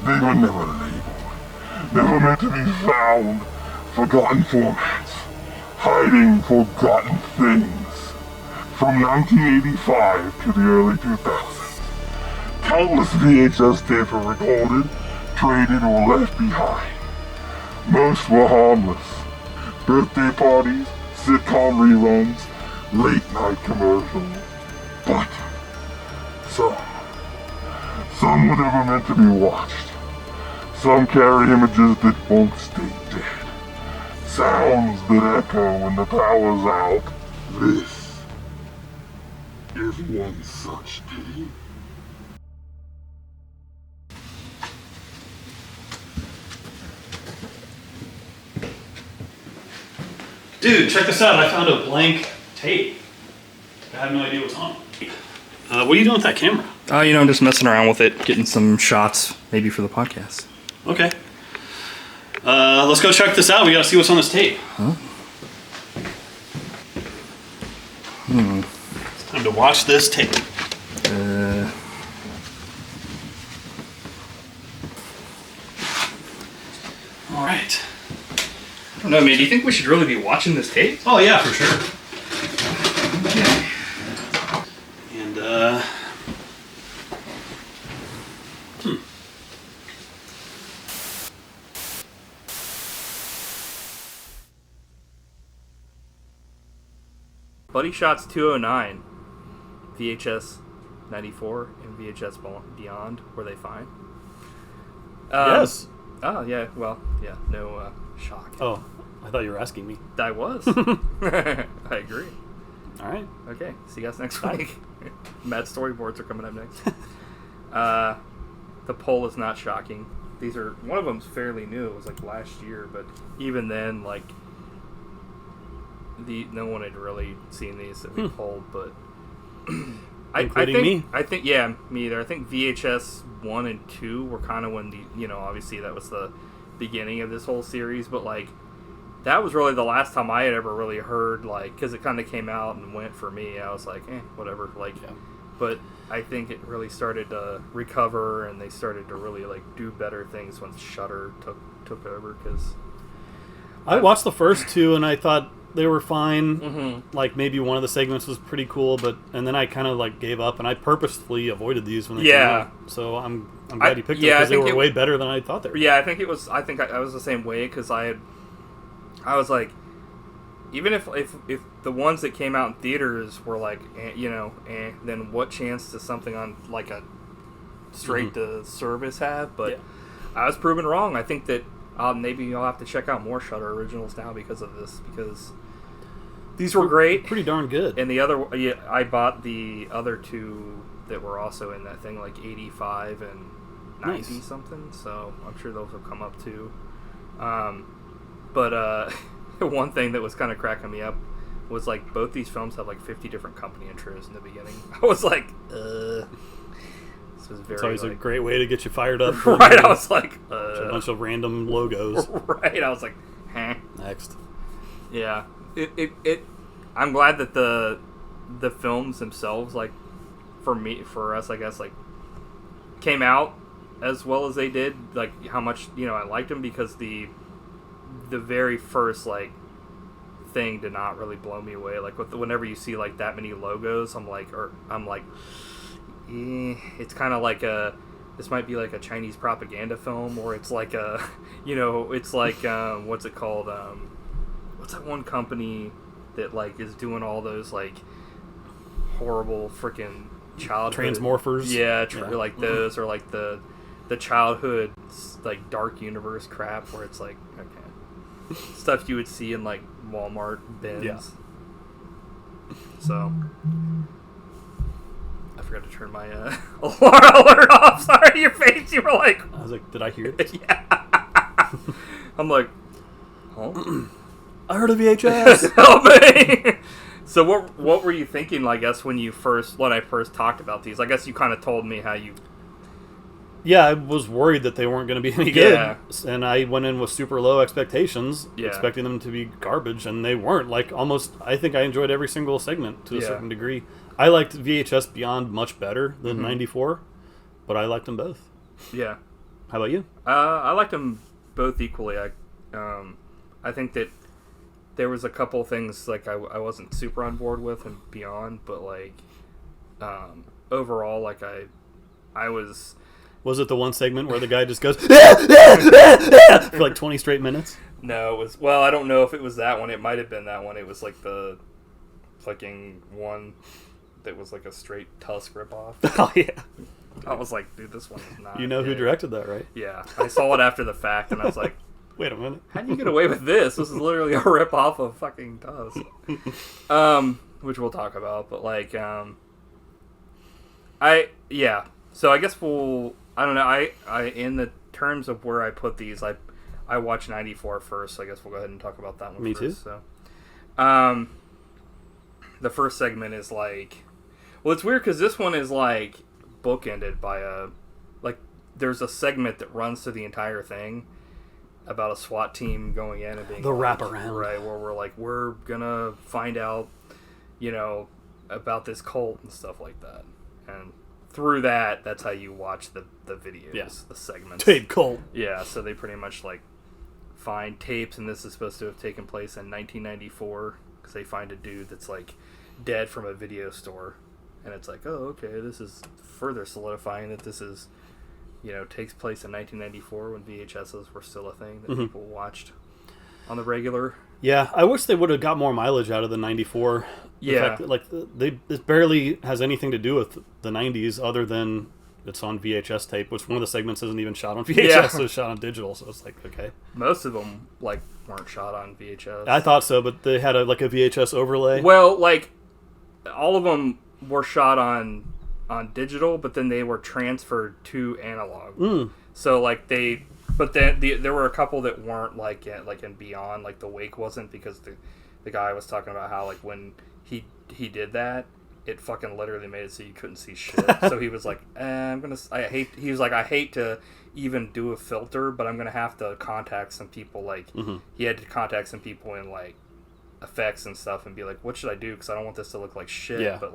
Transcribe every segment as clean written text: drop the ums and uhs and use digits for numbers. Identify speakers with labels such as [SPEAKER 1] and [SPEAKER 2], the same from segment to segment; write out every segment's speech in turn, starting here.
[SPEAKER 1] They were never labeled, never meant to be found, forgotten formats, hiding forgotten things. From 1985 to the early 2000s, countless VHS tapes were recorded, traded, or left behind. Most were harmless. Birthday parties, sitcom reruns, late night commercials. But some were never meant to be watched. Some carry images that won't stay dead. Sounds that echo when the power's out. This is one such tape.
[SPEAKER 2] Dude, check this out. I found a blank tape. I have no idea what's on it. What are you doing with that camera?
[SPEAKER 3] I'm just messing around with it, getting some shots, maybe for the podcast.
[SPEAKER 2] Okay. Let's go check this out. We gotta see what's on this tape.
[SPEAKER 3] Huh?
[SPEAKER 2] It's time to watch this tape. All right.
[SPEAKER 3] I don't know, man. Do you think we should really be watching this tape?
[SPEAKER 2] Oh yeah, for sure. Okay. And
[SPEAKER 3] Buddy Shotz 209, VHS 94, and VHS Beyond. Were they fine?
[SPEAKER 2] yes.
[SPEAKER 3] Oh yeah. Well, yeah. No shock.
[SPEAKER 2] Oh, I thought you were asking me.
[SPEAKER 3] I was. I agree.
[SPEAKER 2] All right.
[SPEAKER 3] Okay. See you guys next week. Matt's storyboards are coming up next. The poll is not shocking. These are, one of them's fairly new. It was like last year, but even then, like, no one had really seen these that we polled. But
[SPEAKER 2] Including me.
[SPEAKER 3] I think yeah, me either. I think VHS 1 and 2 were kind of when obviously that was the beginning of this whole series, but like that was really the last time I had ever really heard, like, because it kind of came out and went for me. I was like, whatever, like, yeah. But I think it really started to recover, and they started to really like do better things once Shudder took over. Because
[SPEAKER 2] I watched the first two and I thought they were fine.
[SPEAKER 3] Mm-hmm.
[SPEAKER 2] Like maybe one of the segments was pretty cool, and then I kind of like gave up, and I purposefully avoided these when they came out. So I'm glad you picked them because they were way better than I thought they were.
[SPEAKER 3] Yeah, I think it was. I think I was the same way because I was like, even if the ones that came out in theaters were like, then what chance does something on like a straight to service have? But yeah. I was proven wrong. I think that maybe I'll have to check out more Shudder originals now because of this, because these were great,
[SPEAKER 2] pretty darn good.
[SPEAKER 3] And I bought the other two that were also in that thing, like 85 and 90 something. So I'm sure those will come up too. But one thing that was kind of cracking me up was like both these films have like 50 different company intros in the beginning. I was like, this was very.
[SPEAKER 2] It's always
[SPEAKER 3] like,
[SPEAKER 2] a great way to get you fired up.
[SPEAKER 3] Right, I was like,
[SPEAKER 2] a bunch of random logos.
[SPEAKER 3] Right, I was like,
[SPEAKER 2] Next.
[SPEAKER 3] Yeah, I'm glad that the films themselves, like for us, I guess, like came out as well as they did. Like how much I liked them, because the very first like thing did not really blow me away. Like whenever you see like that many logos, I'm like, it's kind of like this might be like a Chinese propaganda film, or it's like it's like what's it called? What's that one company that like is doing all those like horrible freaking childhood
[SPEAKER 2] Transmorphers?
[SPEAKER 3] Yeah, like those, or like the childhood like dark universe crap, where it's like stuff you would see in like Walmart bins. Yeah. So I forgot to turn my alert off. Sorry, your face. You were like,
[SPEAKER 2] I was like, did I hear it?
[SPEAKER 3] Yeah. I'm like, huh?
[SPEAKER 2] I heard a VHS.
[SPEAKER 3] Help me. So what were you thinking? I guess when I first talked about these, I guess you kind of told me how you.
[SPEAKER 2] Yeah, I was worried that they weren't going to be any good, and I went in with super low expectations, expecting them to be garbage, and they weren't. Like almost, I think I enjoyed every single segment to a certain degree. I liked VHS Beyond much better than 94, but I liked them both.
[SPEAKER 3] Yeah.
[SPEAKER 2] How about you?
[SPEAKER 3] I liked them both equally. I think that there was a couple things like I wasn't super on board with and Beyond, but like overall, like I was.
[SPEAKER 2] Was it the one segment where the guy just goes for like 20 straight minutes?
[SPEAKER 3] No, it was. Well, I don't know if it was that one. It might have been that one. It was like the fucking one that was like a straight Tusk ripoff.
[SPEAKER 2] Oh yeah.
[SPEAKER 3] I was like, dude, this one is not.
[SPEAKER 2] You know who directed that, right?
[SPEAKER 3] Yeah, I saw it after the fact, and I was like,
[SPEAKER 2] wait a minute.
[SPEAKER 3] how do you get away with this? This is literally a ripoff of fucking Tusk. Which we'll talk about, but like, So I guess I don't know. I in the terms of where I put these, I watched 94 first, so I guess we'll go ahead and talk about that one first. Me too. So, the first segment is like, well, it's weird because this one is like bookended by there's a segment that runs through the entire thing about a SWAT team going in and being
[SPEAKER 2] the wraparound,
[SPEAKER 3] right? Where we're gonna find out, about this cult and stuff like that, and through that's how you watch the videos, the segments.
[SPEAKER 2] Tape cult.
[SPEAKER 3] Yeah, so they pretty much like find tapes, and this is supposed to have taken place in 1994 because they find a dude that's like dead from a video store, and it's like, oh, okay, this is further solidifying that this is, takes place in 1994 when VHSs were still a thing that people watched on the regular.
[SPEAKER 2] Yeah, I wish they would have got more mileage out of the 94.
[SPEAKER 3] Yeah.
[SPEAKER 2] The fact that, it barely has anything to do with the 90s other than it's on VHS tape, which one of the segments isn't even shot on VHS, it's shot on digital, so it's like, okay.
[SPEAKER 3] Most of them, weren't shot on VHS.
[SPEAKER 2] I thought so, but they had a VHS overlay.
[SPEAKER 3] Well, all of them were shot on digital, but then they were transferred to analog. So, but then there were a couple that weren't in Beyond, like the Wake wasn't, because the guy was talking about how when he did that, it fucking literally made it so you couldn't see shit. So he was like, I hate to even do a filter, but I'm gonna have to contact some people. He had to contact some people in effects and stuff and be like, what should I do? Because I don't want this to look like shit. Yeah. But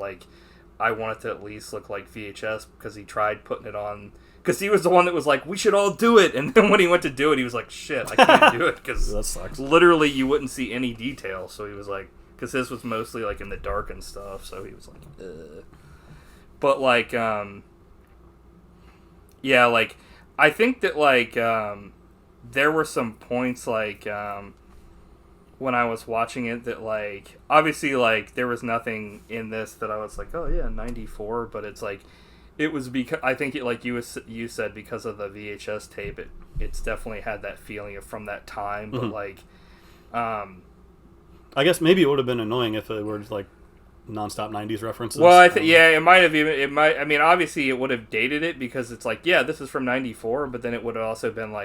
[SPEAKER 3] I want it to at least look like VHS, because he tried putting it on. Because he was the one that was like, we should all do it. And then when he went to do it, he was like, shit, I can't do it. Because
[SPEAKER 2] that sucks.
[SPEAKER 3] Literally you wouldn't see any detail. So he was like, because his was mostly in the dark and stuff. So he was like, ugh. But I think that there were some points when I was watching it that obviously there was nothing in this that I was like, oh yeah, 94. But it's it was because I think you said because of the VHS tape, it's definitely had that feeling of from that time. But
[SPEAKER 2] I guess maybe it would have been annoying if it were just nonstop 90s references.
[SPEAKER 3] Well, it might have even I mean, obviously it would have dated it because it's this is from 94, but then it would have also been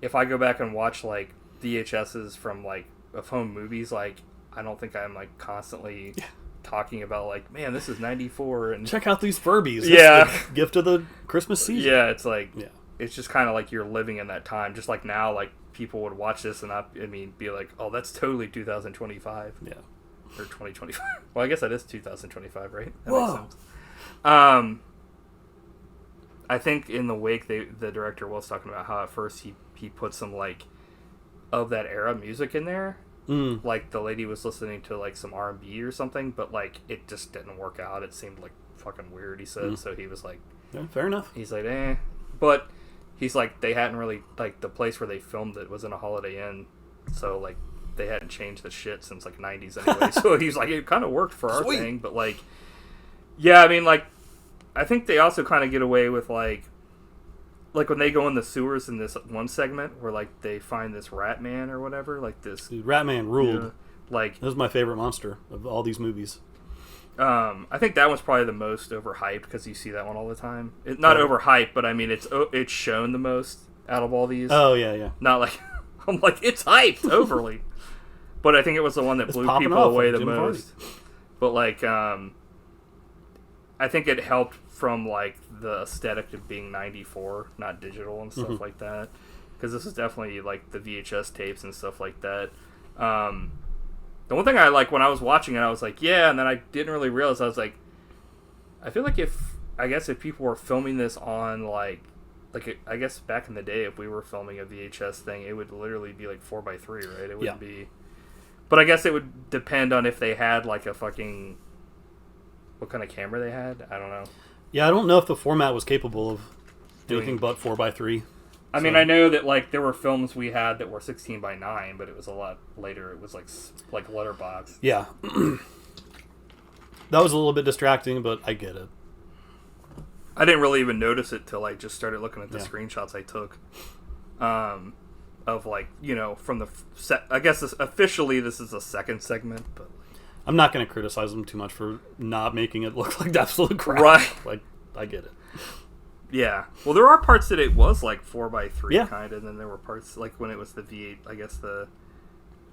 [SPEAKER 3] if I go back and watch VHSs from of home movies, I don't think I'm constantly talking about man, this is 94 and
[SPEAKER 2] check out these Furbies.
[SPEAKER 3] Yeah,
[SPEAKER 2] it's the gift of the Christmas season.
[SPEAKER 3] Yeah, it's it's just kind of you're living in that time. Just now, people would watch this and be like, oh, that's totally 2025.
[SPEAKER 2] Yeah,
[SPEAKER 3] or 2025. Well, I guess that is 2025, right? That
[SPEAKER 2] Whoa.
[SPEAKER 3] makes sense. I think in the Wake, the director was talking about how at first he put some of that era music in there. The lady was listening to some R&B or something, but it just didn't work out. It seemed fucking weird, he said. So he was
[SPEAKER 2] yeah, fair enough.
[SPEAKER 3] He's eh. But he's they hadn't really the place where they filmed it was in a Holiday Inn, so they hadn't changed the shit since 90s anyway. So he's it kind of worked for our thing, but yeah, I mean I think they also kind of get away with when they go in the sewers in this one segment where they find this rat man or whatever, this
[SPEAKER 2] Dude, rat man ruled.
[SPEAKER 3] This
[SPEAKER 2] is my favorite monster of all these movies.
[SPEAKER 3] I think that one's probably the most overhyped because you see that one all the time. Not overhyped, but I mean it's shown the most out of all these.
[SPEAKER 2] Oh yeah.
[SPEAKER 3] Not I'm it's hyped overly, but I think it was the one that blew people away the most. But I think it helped from the aesthetic of being 94, not digital and stuff like that, because this is definitely the VHS tapes and stuff like that. The one thing I when I was watching it, I was yeah, and then I didn't really realize, I was I feel if people were filming this on like, I guess back in the day, if we were filming a VHS thing, it would literally be like 4x3, right? It wouldn't be. But I guess it would depend on if they had like a fucking, what kind of camera they had. I don't know.
[SPEAKER 2] Yeah, I don't know if the format was capable of anything but 4x3.
[SPEAKER 3] I mean, I know that like there were films we had that were 16:9, but it was a lot later. It was like letterbox.
[SPEAKER 2] Yeah, that was a little bit distracting, but I get it.
[SPEAKER 3] I didn't really even notice it till I just started looking at the screenshots I took, of like, you know, from the I guess officially this is the second segment, but
[SPEAKER 2] I'm not going to criticize them too much for not making it look like absolute crap.
[SPEAKER 3] Right?
[SPEAKER 2] Like, I get it.
[SPEAKER 3] Yeah. Well, there are parts that it was like 4x3 kind of, and then there were parts like when it was the V8, I guess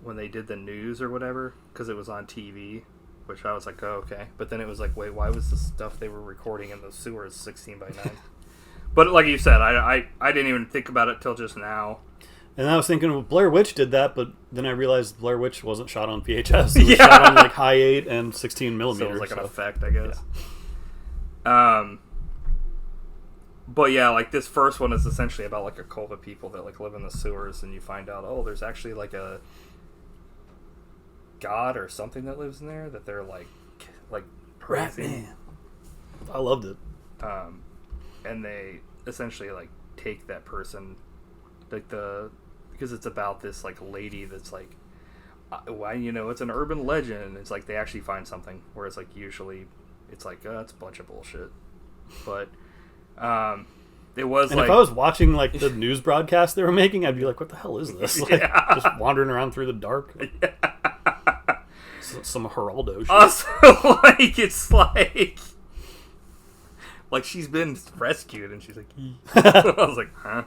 [SPEAKER 3] when they did the news or whatever, because it was on TV, which I was like, oh, okay. But then it was like, wait, why was the stuff they were recording in the sewers 16:9? But like you said, I didn't even think about it till just now.
[SPEAKER 2] And I was thinking, well, Blair Witch did that, but then I realized Blair Witch wasn't shot on VHS. It was shot on like high 8 and 16 millimeters.
[SPEAKER 3] So it was like an effect, I guess. Yeah. But yeah, like this first one is essentially about like a cult of people that like live in the sewers, and you find out, oh, there's actually like a god or something that lives in there that they're like praising.
[SPEAKER 2] I loved it.
[SPEAKER 3] And they essentially like take that person, like because it's about this like lady that's like, why, you know, it's an urban legend. It's like they actually find something, whereas like usually it's like, oh, it's a bunch of bullshit. But it was, and like,
[SPEAKER 2] if I was watching like the news broadcast they were making, I'd be like, what the hell is this? Like, just wandering around through the dark. Some Geraldo shit.
[SPEAKER 3] Also, like, it's like she's been rescued and she's like, I was like, huh?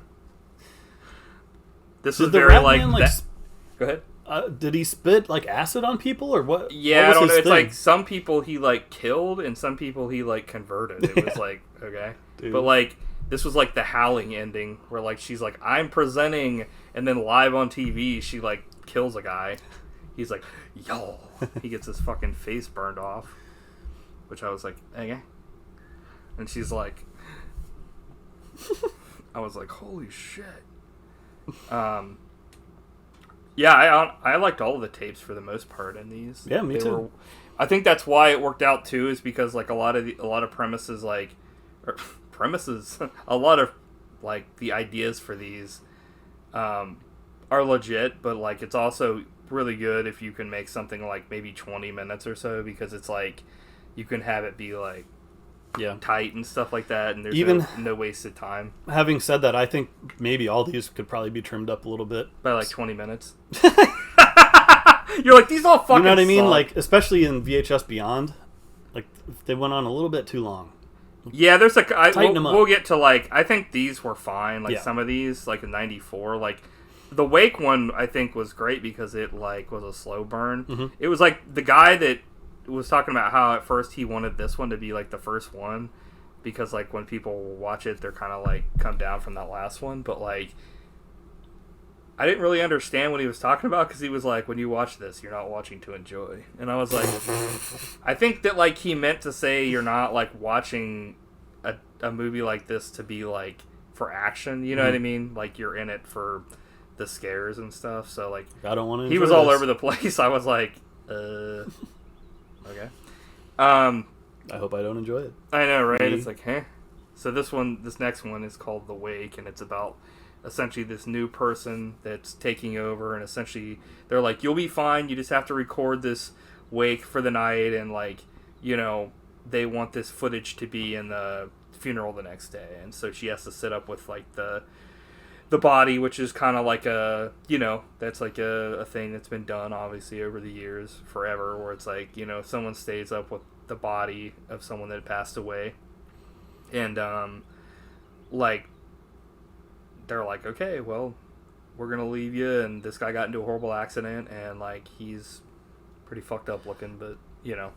[SPEAKER 3] This was very like that. Go ahead.
[SPEAKER 2] Did he spit like acid on people or what?
[SPEAKER 3] Yeah,
[SPEAKER 2] what
[SPEAKER 3] I don't know. It's
[SPEAKER 2] thing?
[SPEAKER 3] like some people he like killed and some people he like converted. It was like, okay. Dude. But like this was like the Howling ending where like she's like, I'm presenting, and then live on TV she like kills a guy. He's like, yo. He gets his fucking face burned off. Which I was like, okay. And she's like, I was like, holy shit. Yeah, I liked all of the tapes for the most part in these.
[SPEAKER 2] Yeah, me too.
[SPEAKER 3] I think that's why it worked out too, is because like a lot of premises, like, a lot of like the ideas for these are legit, but like it's also really good if you can make something like maybe 20 minutes or so, because it's like you can have it be like tight and stuff like that, and there's even no wasted time.
[SPEAKER 2] Having said that, I think maybe all these could probably be trimmed up a little bit
[SPEAKER 3] by like 20 minutes. You're like, these all fucking, you know what I mean?
[SPEAKER 2] Suck. Like, especially in VHS Beyond, like they went on a little bit too long.
[SPEAKER 3] Yeah, there's we'll get to like, I think these were fine. Like some of these, like in '94, like the Wake one, I think was great because it like was a slow burn. Mm-hmm. It was like the guy that was talking about how at first he wanted this one to be like the first one because like when people watch it, they're kind of like come down from that last one. But like, I didn't really understand what he was talking about because he was like, when you watch this, you're not watching to enjoy. And I was like, I think that like he meant to say you're not like watching a movie like this to be like for action. You know what I mean? Like you're in it for the scares and stuff. So like,
[SPEAKER 2] I don't want to.
[SPEAKER 3] He was all over the place. I was like, okay.
[SPEAKER 2] I hope I don't enjoy it.
[SPEAKER 3] I know, right? It's like, huh? So this next one is called The Wake, and it's about essentially this new person that's taking over, and essentially they're like, you'll be fine, you just have to record this wake for the night, and like, you know, they want this footage to be in the funeral the next day, and so she has to sit up with like the body, which is kind of like a, you know, that's like a thing that's been done obviously over the years forever, where it's like, you know, someone stays up with the body of someone that passed away, and like they're like, okay, well, we're gonna leave you, and this guy got into a horrible accident, and like he's pretty fucked up looking, but you know,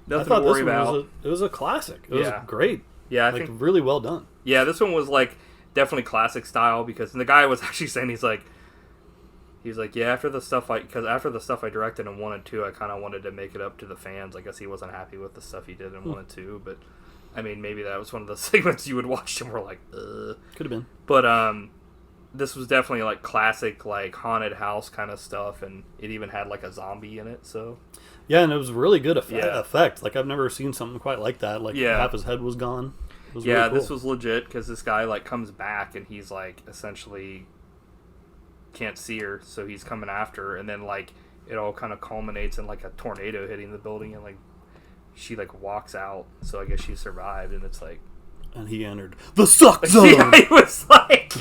[SPEAKER 3] nothing to worry about.
[SPEAKER 2] It was a classic. It was great.
[SPEAKER 3] Yeah, I
[SPEAKER 2] think
[SPEAKER 3] think
[SPEAKER 2] really well done.
[SPEAKER 3] Yeah, this one was like definitely classic style, because the guy was actually saying he's like, yeah, after the stuff I directed in 1 and 2, I kind of wanted to make it up to the fans. I guess he wasn't happy with the stuff he did in 1 and 2, but I mean, maybe that was one of the segments you would watch and were like, ugh.
[SPEAKER 2] Could have been.
[SPEAKER 3] But this was definitely like classic, like haunted house kind of stuff, and it even had like a zombie in it. So
[SPEAKER 2] yeah, and it was really good effect. Like I've never seen something quite like that. Like half his head was gone. It was really cool.
[SPEAKER 3] This was legit because this guy like comes back and he's like essentially can't see her, so he's coming after her, and then like it all kind of culminates in like a tornado hitting the building, and like she like walks out. So I guess she survived, and it's like,
[SPEAKER 2] and he entered the suck zone.
[SPEAKER 3] Yeah, he was like.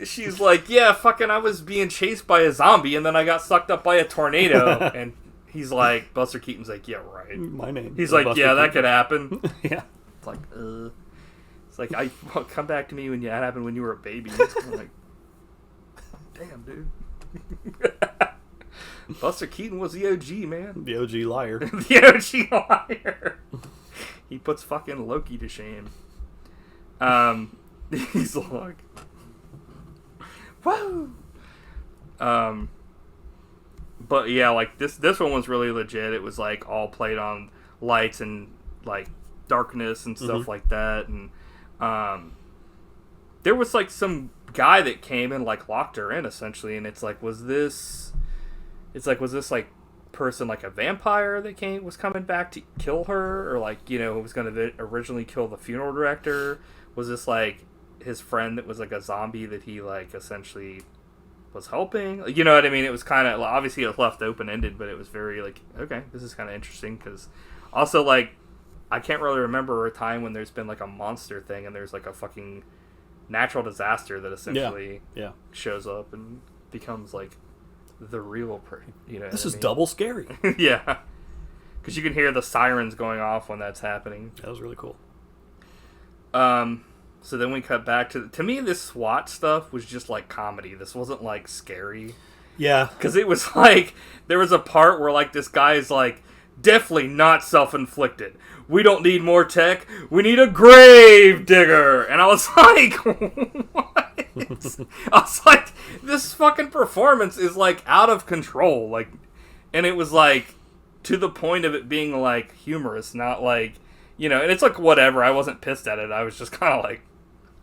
[SPEAKER 3] She's like, yeah, fucking, I was being chased by a zombie, and then I got sucked up by a tornado. And he's like, Buster Keaton's like, yeah, right.
[SPEAKER 2] My name.
[SPEAKER 3] He's like, yeah, that could happen.
[SPEAKER 2] Yeah.
[SPEAKER 3] It's like, It's like, come back to me when that happened when you were a baby. I'm like, damn, dude. Buster Keaton was the OG, man.
[SPEAKER 2] The OG liar.
[SPEAKER 3] The OG liar. He puts fucking Loki to shame. He's like... Woo! But yeah, like this one was really legit. It was like all played on lights and like darkness and stuff like that. And there was like some guy that came and like locked her in essentially. And it's like, was this like person like a vampire that was coming back to kill her, or like, you know, was going to originally kill the funeral director? Was this like his friend that was like a zombie that he like essentially was helping? You know what I mean? It was kind of, obviously it was left open-ended, but it was very like, okay, this is kind of interesting, because also like I can't really remember a time when there's been like a monster thing and there's like a fucking natural disaster that essentially shows up and becomes like the real you know,
[SPEAKER 2] this is double scary.
[SPEAKER 3] Yeah, because you can hear the sirens going off when that's happening.
[SPEAKER 2] That was really cool.
[SPEAKER 3] So then we cut back to me, this SWAT stuff was just like comedy. This wasn't like scary.
[SPEAKER 2] Yeah.
[SPEAKER 3] Because it was like, there was a part where like this guy is like, definitely not self-inflicted. We don't need more tech. We need a grave digger. And I was like, what? I was like, this fucking performance is like out of control. Like, and it was like to the point of it being like humorous, not like, you know, and it's like whatever. I wasn't pissed at it. I was just kind of like,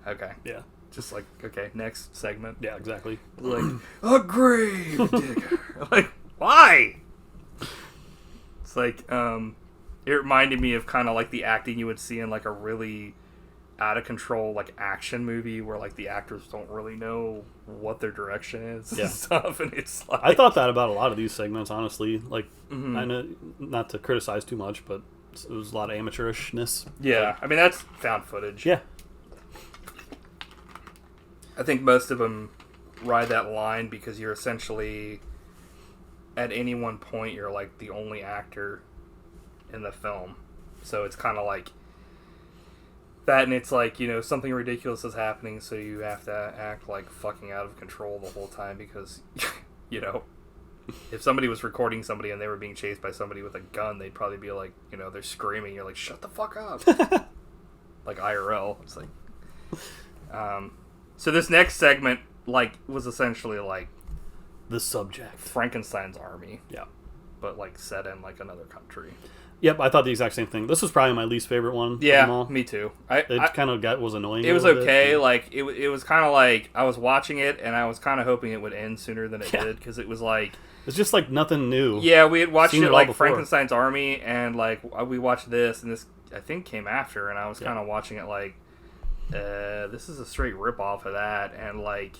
[SPEAKER 3] okay.
[SPEAKER 2] Yeah.
[SPEAKER 3] Just like, okay, next segment.
[SPEAKER 2] Yeah, exactly.
[SPEAKER 3] Like, a grave digger. Like, why? It's like, it reminded me of kind of like the acting you would see in like a really out of control like action movie where like the actors don't really know what their direction is and stuff. And it's like,
[SPEAKER 2] I thought that about a lot of these segments, honestly. Like, I know, not to criticize too much, but it was a lot of amateurishness.
[SPEAKER 3] Yeah,
[SPEAKER 2] like,
[SPEAKER 3] I mean, that's found footage.
[SPEAKER 2] Yeah.
[SPEAKER 3] I think most of them ride that line because you're essentially, at any one point, you're like the only actor in the film. So it's kind of like that, and it's like, you know, something ridiculous is happening, so you have to act like fucking out of control the whole time because, you know, if somebody was recording somebody and they were being chased by somebody with a gun, they'd probably be like, you know, they're screaming, you're like, shut the fuck up. Like IRL. It's like, so this next segment, like, was essentially like
[SPEAKER 2] the subject,
[SPEAKER 3] Frankenstein's army.
[SPEAKER 2] Yeah.
[SPEAKER 3] But like set in like another country.
[SPEAKER 2] Yep, I thought the exact same thing. This was probably my least favorite one.
[SPEAKER 3] Yeah, me too.
[SPEAKER 2] It kind of was annoying.
[SPEAKER 3] It was okay. Like it was kind of like I was watching it and I was kind of hoping it would end sooner than it did, because it was like,
[SPEAKER 2] it's just like nothing new.
[SPEAKER 3] Yeah, we had watched it like Frankenstein's Army, and like we watched this, and this I think came after, and I was kind of watching it like, this is a straight rip off of that, and like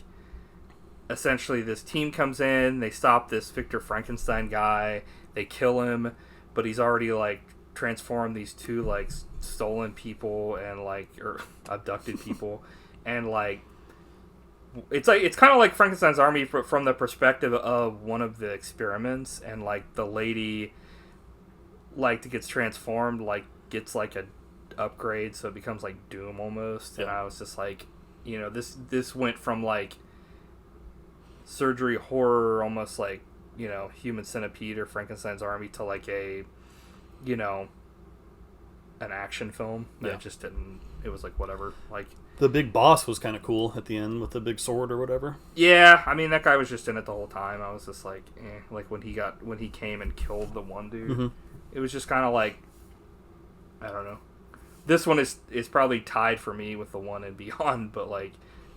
[SPEAKER 3] essentially this team comes in, they stop this Victor Frankenstein guy, they kill him, but he's already like transformed these two like stolen people and like, or abducted people, and like it's kind of like Frankenstein's Army from the perspective of one of the experiments, and like the lady like that gets transformed like gets like a upgrade, so it becomes like Doom almost. And I was just like, you know, this went from like surgery horror, almost like, you know, Human Centipede or Frankenstein's Army, to like a, you know, an action film. And it just didn't, it was like whatever. Like
[SPEAKER 2] the big boss was kind of cool at the end with the big sword or whatever.
[SPEAKER 3] Yeah, I mean, that guy was just in it the whole time. I was just like, like when he came and killed the one dude, it was just kind of like, I don't know. this one is probably tied for me with the one and Beyond, but like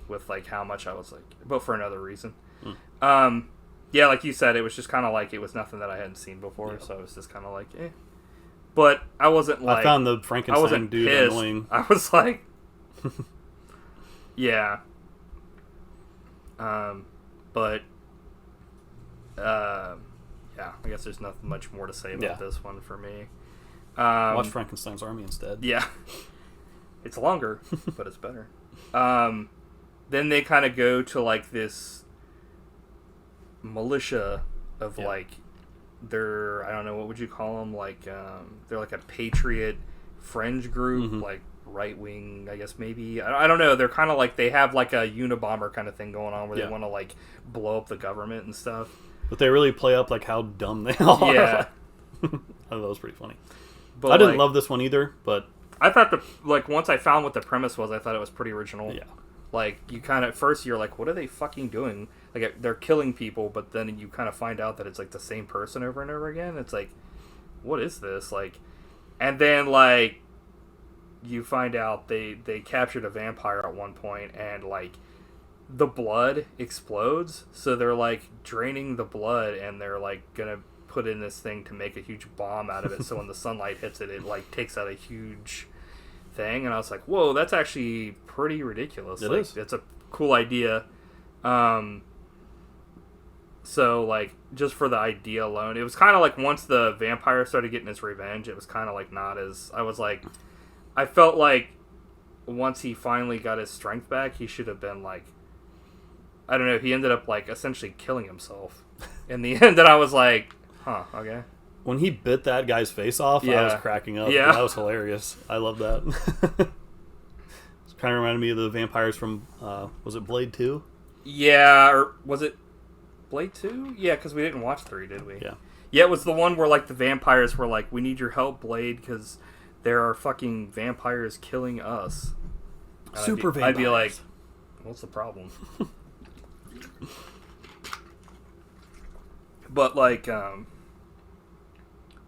[SPEAKER 3] with like how much I was like, but for another reason. Yeah, like you said, it was just kind of like it was nothing that I hadn't seen before, so it was just kind of like, eh. But I wasn't like,
[SPEAKER 2] I found the Frankenstein dude
[SPEAKER 3] pissed.
[SPEAKER 2] annoying.
[SPEAKER 3] I was like, yeah. But yeah, I guess there's nothing much more to say about this one for me.
[SPEAKER 2] Watch Frankenstein's Army instead.
[SPEAKER 3] Yeah. It's longer, but it's better. Then they kind of go to like this militia of like, they're, I don't know, what would you call them? Like, they're like a patriot fringe group, like right wing, I guess maybe. I don't know. They're kind of like, they have like a Unabomber kind of thing going on where they want to like blow up the government and stuff.
[SPEAKER 2] But they really play up like how dumb they are.
[SPEAKER 3] Yeah.
[SPEAKER 2] I thought that was pretty funny.
[SPEAKER 3] But
[SPEAKER 2] I didn't love this one either, but
[SPEAKER 3] I thought like once I found what the premise was, I thought it was pretty original.
[SPEAKER 2] Yeah.
[SPEAKER 3] Like, you kind of, at first you're like, what are they fucking doing? Like, they're killing people, but then you kind of find out that it's like the same person over and over again. It's like, what is this? Like, and then like, you find out they captured a vampire at one point, and like, the blood explodes, so they're like draining the blood, and they're like gonna put in this thing to make a huge bomb out of it, so when the sunlight hits it, it like takes out a huge thing. And I was like, whoa, that's actually pretty ridiculous.
[SPEAKER 2] It
[SPEAKER 3] like,
[SPEAKER 2] is.
[SPEAKER 3] It's a cool idea. So like, just for the idea alone, it was kind of like once the vampire started getting his revenge, it was kind of like not as, I was like, I felt like once he finally got his strength back, he should have been like, I don't know, he ended up like essentially killing himself in the end. And I was like, huh, okay.
[SPEAKER 2] when he bit that guy's face off, I was cracking up.
[SPEAKER 3] Yeah.
[SPEAKER 2] That was hilarious. I love that. It kind of reminded me of the vampires from, was it Blade 2?
[SPEAKER 3] Yeah, or was it Blade 2? Yeah, because we didn't watch 3, did we?
[SPEAKER 2] Yeah.
[SPEAKER 3] Yeah, it was the one where like the vampires were like, we need your help, Blade, because there are fucking vampires killing us.
[SPEAKER 2] Super vampires.
[SPEAKER 3] I'd be like, what's the problem? But like,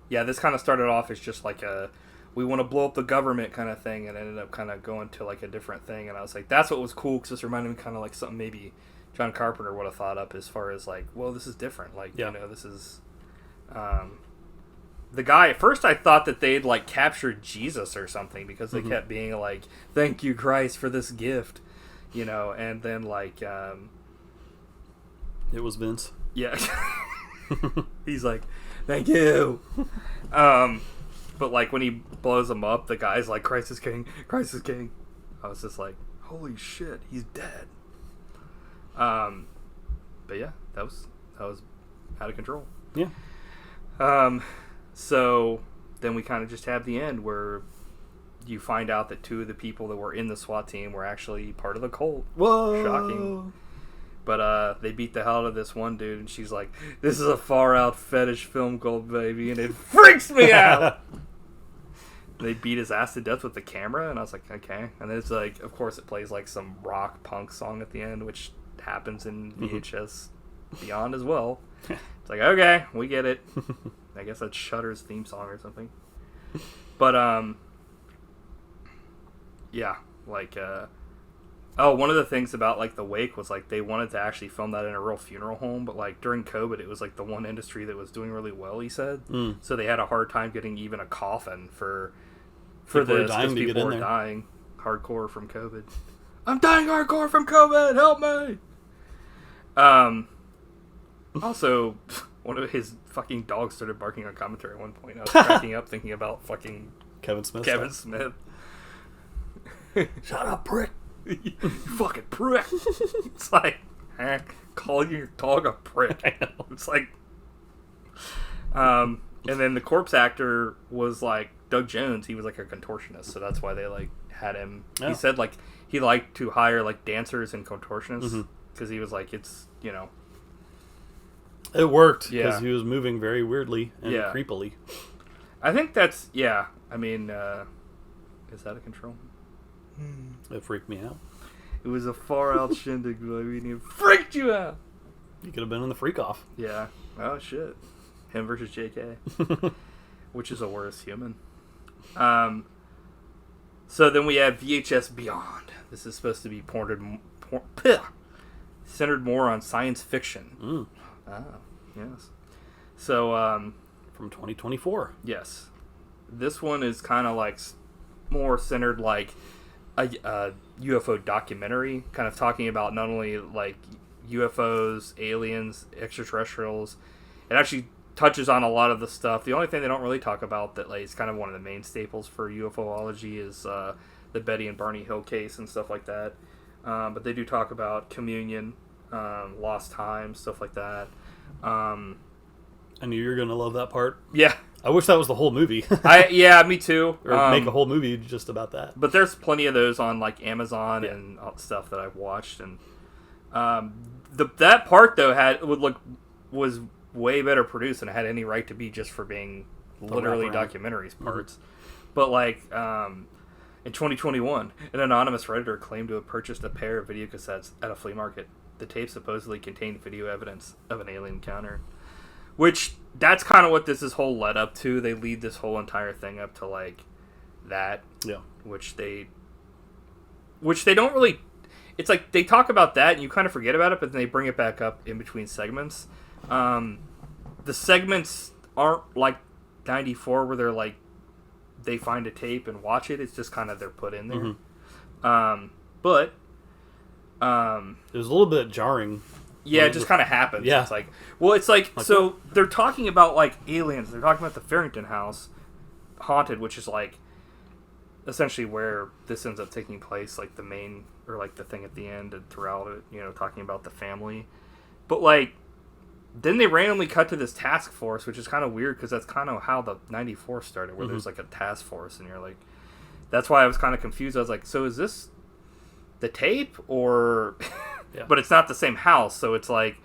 [SPEAKER 3] yeah, this kind of started off as just like a, we want to blow up the government kind of thing, and ended up kind of going to like a different thing. And I was like, that's what was cool, because this reminded me kind of like something maybe John Carpenter would have thought up, as far as like, well, this is different. Like, you know, this is, the guy, at first I thought that they'd like captured Jesus or something, because they kept being like, thank you, Christ, for this gift, you know. And then like,
[SPEAKER 2] it was Vince.
[SPEAKER 3] Yeah. He's like, thank you. But like when he blows him up, the guy's like, Christ is king, Christ is king. I was just like, holy shit, he's dead. But yeah, that was out of control.
[SPEAKER 2] Yeah.
[SPEAKER 3] So then we kind of just have the end where you find out that 2 of the people that were in the SWAT team were actually part of the cult.
[SPEAKER 2] Whoa.
[SPEAKER 3] Shocking. But they beat the hell out of this one dude, and she's like, this is a far-out fetish film called Baby, and it freaks me out! They beat his ass to death with the camera, and I was like, okay. And then it's like, of course it plays like some rock punk song at the end, which happens in VHS Beyond as well. It's like, okay, we get it. I guess that's Shudder's theme song or something. But, yeah, like, oh, one of the things about, like, The Wake was, like, they wanted to actually film that in a real funeral home, but, like, during COVID, it was, like, the one industry that was doing really well, he said. So they had a hard time getting even a coffin for this, because people were dying hardcore from COVID. I'm dying hardcore from COVID! Help me! Also, one of his fucking dogs started barking on commentary at one point. I was cracking up thinking about fucking
[SPEAKER 2] Kevin Smith.
[SPEAKER 3] Shut up, prick! You fucking prick! It's like, calling your dog a prick. It's like, and then the corpse actor was like Doug Jones. He was like a contortionist, so that's why they like had him. He said like he liked to hire like dancers and contortionists, because he was like, it's, you know,
[SPEAKER 2] it worked because he was moving very weirdly and creepily.
[SPEAKER 3] I think that's I mean, is that a control?
[SPEAKER 2] It freaked me out.
[SPEAKER 3] It was a far out shindig, baby. It freaked you out.
[SPEAKER 2] You could have been in the freak off.
[SPEAKER 3] Yeah. Oh shit. Him versus JK. Which is a worse human. So then we have VHS Beyond. This is supposed to be centered more on science fiction. Yes. So,
[SPEAKER 2] from 2024.
[SPEAKER 3] Yes. This one is kind of like more centered like a UFO documentary, kind of talking about not only like UFOs, aliens, extraterrestrials. It actually touches on a lot of the stuff. The only thing they don't really talk about that like is kind of one of the main staples for UFOlogy is the Betty and Barney Hill case and stuff like that. But they do talk about communion, lost time, stuff like that.
[SPEAKER 2] I knew you were going to love that part.
[SPEAKER 3] Yeah.
[SPEAKER 2] I wish that was the whole movie.
[SPEAKER 3] Yeah, me too.
[SPEAKER 2] Or make a whole movie just about that.
[SPEAKER 3] But there's plenty of those on like Amazon and stuff that I've watched, and that part though was way better produced and had any right to be just for being literally documentaries parts. Mm-hmm. But like in 2021, an anonymous Redditor claimed to have purchased a pair of video cassettes at a flea market. The tape supposedly contained video evidence of an alien encounter. Which, that's kind of what this whole led up to. They lead this whole entire thing up to, like, that.
[SPEAKER 2] Yeah.
[SPEAKER 3] Which they don't really... It's like, they talk about that, and you kind of forget about it, but then they bring it back up in between segments. The segments aren't like 94, where they're like, they find a tape and watch it. It's just kind of they're put in there. Mm-hmm. But...
[SPEAKER 2] it was a little bit jarring.
[SPEAKER 3] Yeah, it just kind of happens.
[SPEAKER 2] Yeah.
[SPEAKER 3] It's like, so they're talking about, like, aliens. They're talking about the Farrington house, haunted, which is, like, essentially where this ends up taking place, like, the main, or, like, the thing at the end and throughout it, you know, talking about the family. But, like, then they randomly cut to this task force, which is kind of weird, because that's kind of how the 94 started, where there's, like, a task force, and you're like... That's why I was kind of confused. I was like, so is this the tape, or...
[SPEAKER 2] Yeah.
[SPEAKER 3] But it's not the same house, so it's like...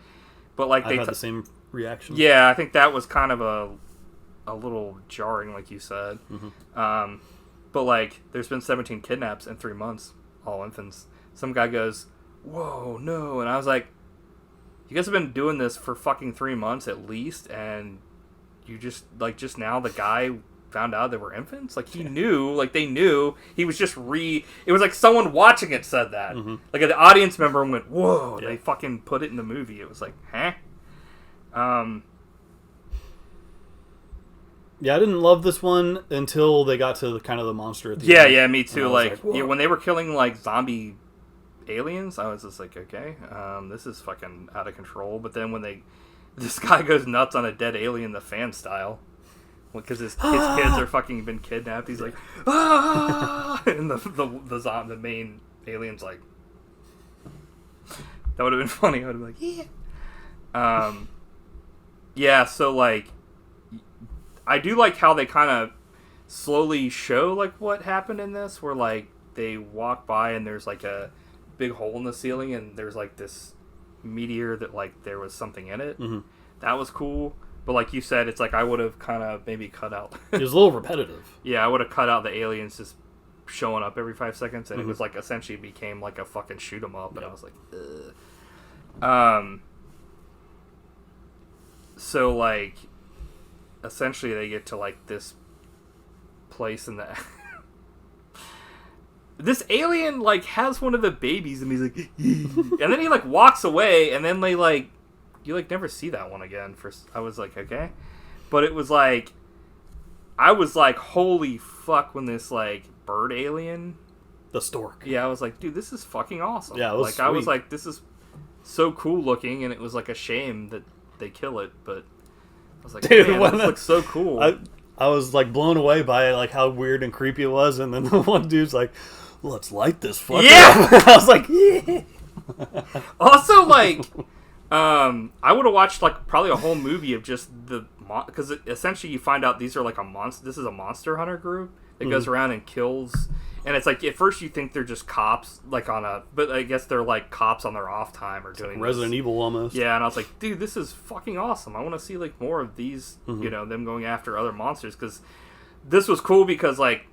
[SPEAKER 3] But like
[SPEAKER 2] I had the same reaction.
[SPEAKER 3] Yeah, I think that was kind of a little jarring, like you said.
[SPEAKER 2] Mm-hmm.
[SPEAKER 3] But like, there's been 17 kidnaps in 3 months, all infants. Some guy goes, "Whoa, no!" And I was like, "You guys have been doing this for fucking 3 months at least, and you just now the guy found out they were infants? Like, he knew, like, they knew. He was just it was like someone watching it said that. Mm-hmm. Like, an audience member went, whoa, yeah. They fucking put it in the movie. It was like, huh?
[SPEAKER 2] Yeah, I didn't love this one until they got to kind of the monster at the end.
[SPEAKER 3] Yeah, me too. Like when they were killing, like, zombie aliens, I was just like, okay, this is fucking out of control. But then when this guy goes nuts on a dead alien, the fan style, because his kids are fucking been kidnapped. He's like, ah! And the main alien's like, that would have been funny. I would have been like, yeah. Yeah, so like, I do like how they kind of slowly show like what happened in this, where like they walk by and there's like a big hole in the ceiling and there's like this meteor that like there was something in it. Mm-hmm. That was cool. But like you said, it's like I would have kind of maybe cut out. It
[SPEAKER 2] was a little repetitive.
[SPEAKER 3] Yeah, I would have cut out the aliens just showing up every 5 seconds, and it was like essentially became like a fucking shoot 'em up, and I was like, ugh. So like, essentially they get to like this place in the. This alien like has one of the babies, and he's like, and then he like walks away, and then they like. You, like, never see that one again. I was like, okay. But it was like... I was like, holy fuck, when this, like, bird alien...
[SPEAKER 2] The stork.
[SPEAKER 3] Yeah, I was like, dude, this is fucking awesome.
[SPEAKER 2] Yeah, it was
[SPEAKER 3] like, I was like, this is so cool looking, and it was, like, a shame that they kill it, but... I was like, dude, man, this looks so cool.
[SPEAKER 2] I was, like, blown away by, like, how weird and creepy it was, and then the one dude's like, let's light this fucker up. I was like, yeah!
[SPEAKER 3] Also, like... I would have watched like probably a whole movie of just because essentially you find out these are like a monster. This is a monster hunter group that goes around and kills, and it's like at first you think they're just cops, like but I guess they're like cops on their off time or doing
[SPEAKER 2] like Resident Evil almost.
[SPEAKER 3] Yeah, and I was like, dude, this is fucking awesome. I want to see like more of these, you know, them going after other monsters, because this was cool because like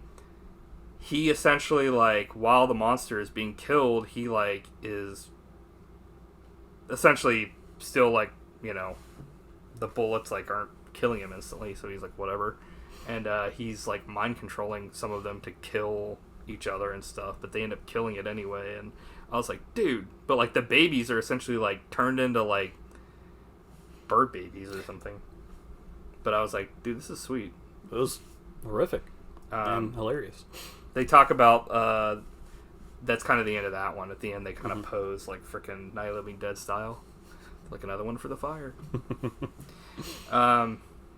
[SPEAKER 3] he essentially like while the monster is being killed, he like is. Essentially still like, you know, the bullets like aren't killing him instantly, so he's like whatever, and he's like mind controlling some of them to kill each other and stuff, but they end up killing it anyway. And I was like, dude, but like the babies are essentially like turned into like bird babies or something. But I was like, dude, this is sweet.
[SPEAKER 2] It was horrific and hilarious.
[SPEAKER 3] They talk about that's kind of the end of that one. At the end, they kind of pose like freaking Night of the Living Dead style, like another one for the fire.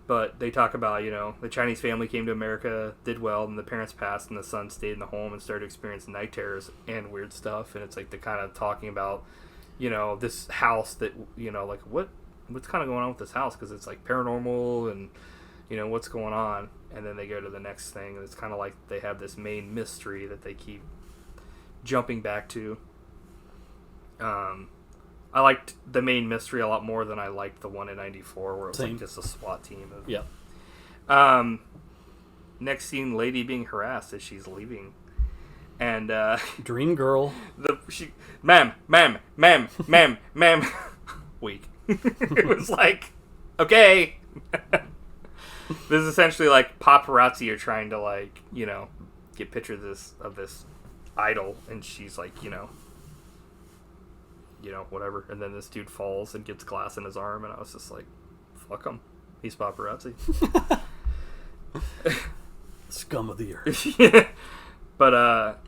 [SPEAKER 3] But they talk about, you know, the Chinese family came to America, did well, and the parents passed, and the son stayed in the home and started experiencing night terrors and weird stuff. And it's like they're kind of talking about, you know, this house that, you know, like what's kind of going on with this house, because it's like paranormal and, you know, what's going on. And then they go to the next thing, and it's kind of like they have this main mystery that they keep jumping back to. I liked the main mystery a lot more than I liked the one in 94 where it was like just a SWAT team. Next scene, lady being harassed as she's leaving. And
[SPEAKER 2] Dream Girl.
[SPEAKER 3] Ma'am. Weak. It was like, okay. This is essentially like paparazzi are trying to, like, you know, get pictures of this idol, and she's like, you know, whatever. And then this dude falls and gets glass in his arm, and I was just like, fuck him. He's paparazzi.
[SPEAKER 2] Scum of the earth.
[SPEAKER 3] But,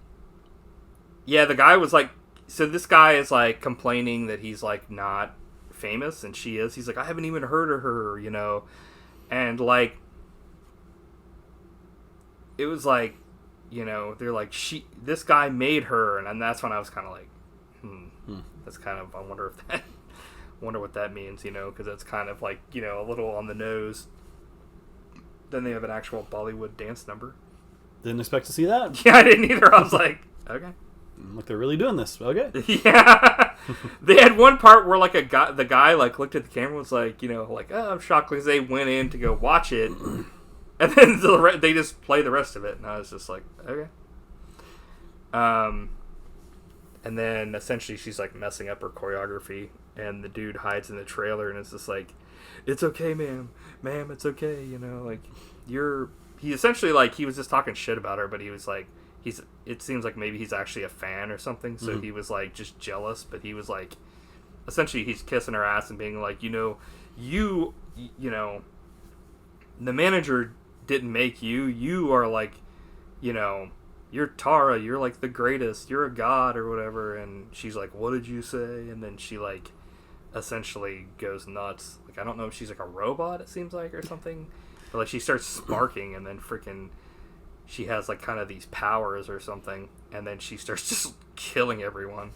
[SPEAKER 3] yeah, the guy was like, so this guy is like complaining that he's like not famous, and she is. He's like, I haven't even heard of her, you know. And like, it was like, you know, they're like, this guy made her, and that's when I was kind of like, that's kind of, I wonder what that means, you know, because that's kind of like, you know, a little on the nose. Then they have an actual Bollywood dance number.
[SPEAKER 2] Didn't expect to see that.
[SPEAKER 3] Yeah, I didn't either. I was like, okay.
[SPEAKER 2] Like, they're really doing this. Okay.
[SPEAKER 3] Yeah. They had one part where like the guy like looked at the camera and was like, you know, like, oh, I'm shocked, because they went in to go watch it. And then they just play the rest of it. And I was just like, okay. And then essentially she's like messing up her choreography, and the dude hides in the trailer, and it's just like, it's okay, ma'am, it's okay, you know, like, he essentially, like, he was just talking shit about her, but he was like, it seems like maybe he's actually a fan or something, so he was like just jealous, but he was like, essentially he's kissing her ass and being like, you know, you know, the manager didn't make you are like, you know, you're Tara, you're like the greatest, you're a god or whatever. And she's like, what did you say? And then she like essentially goes nuts. Like, I don't know if she's like a robot, it seems like, or something, but like she starts sparking, and then freaking she has like kind of these powers or something, and then she starts just killing everyone.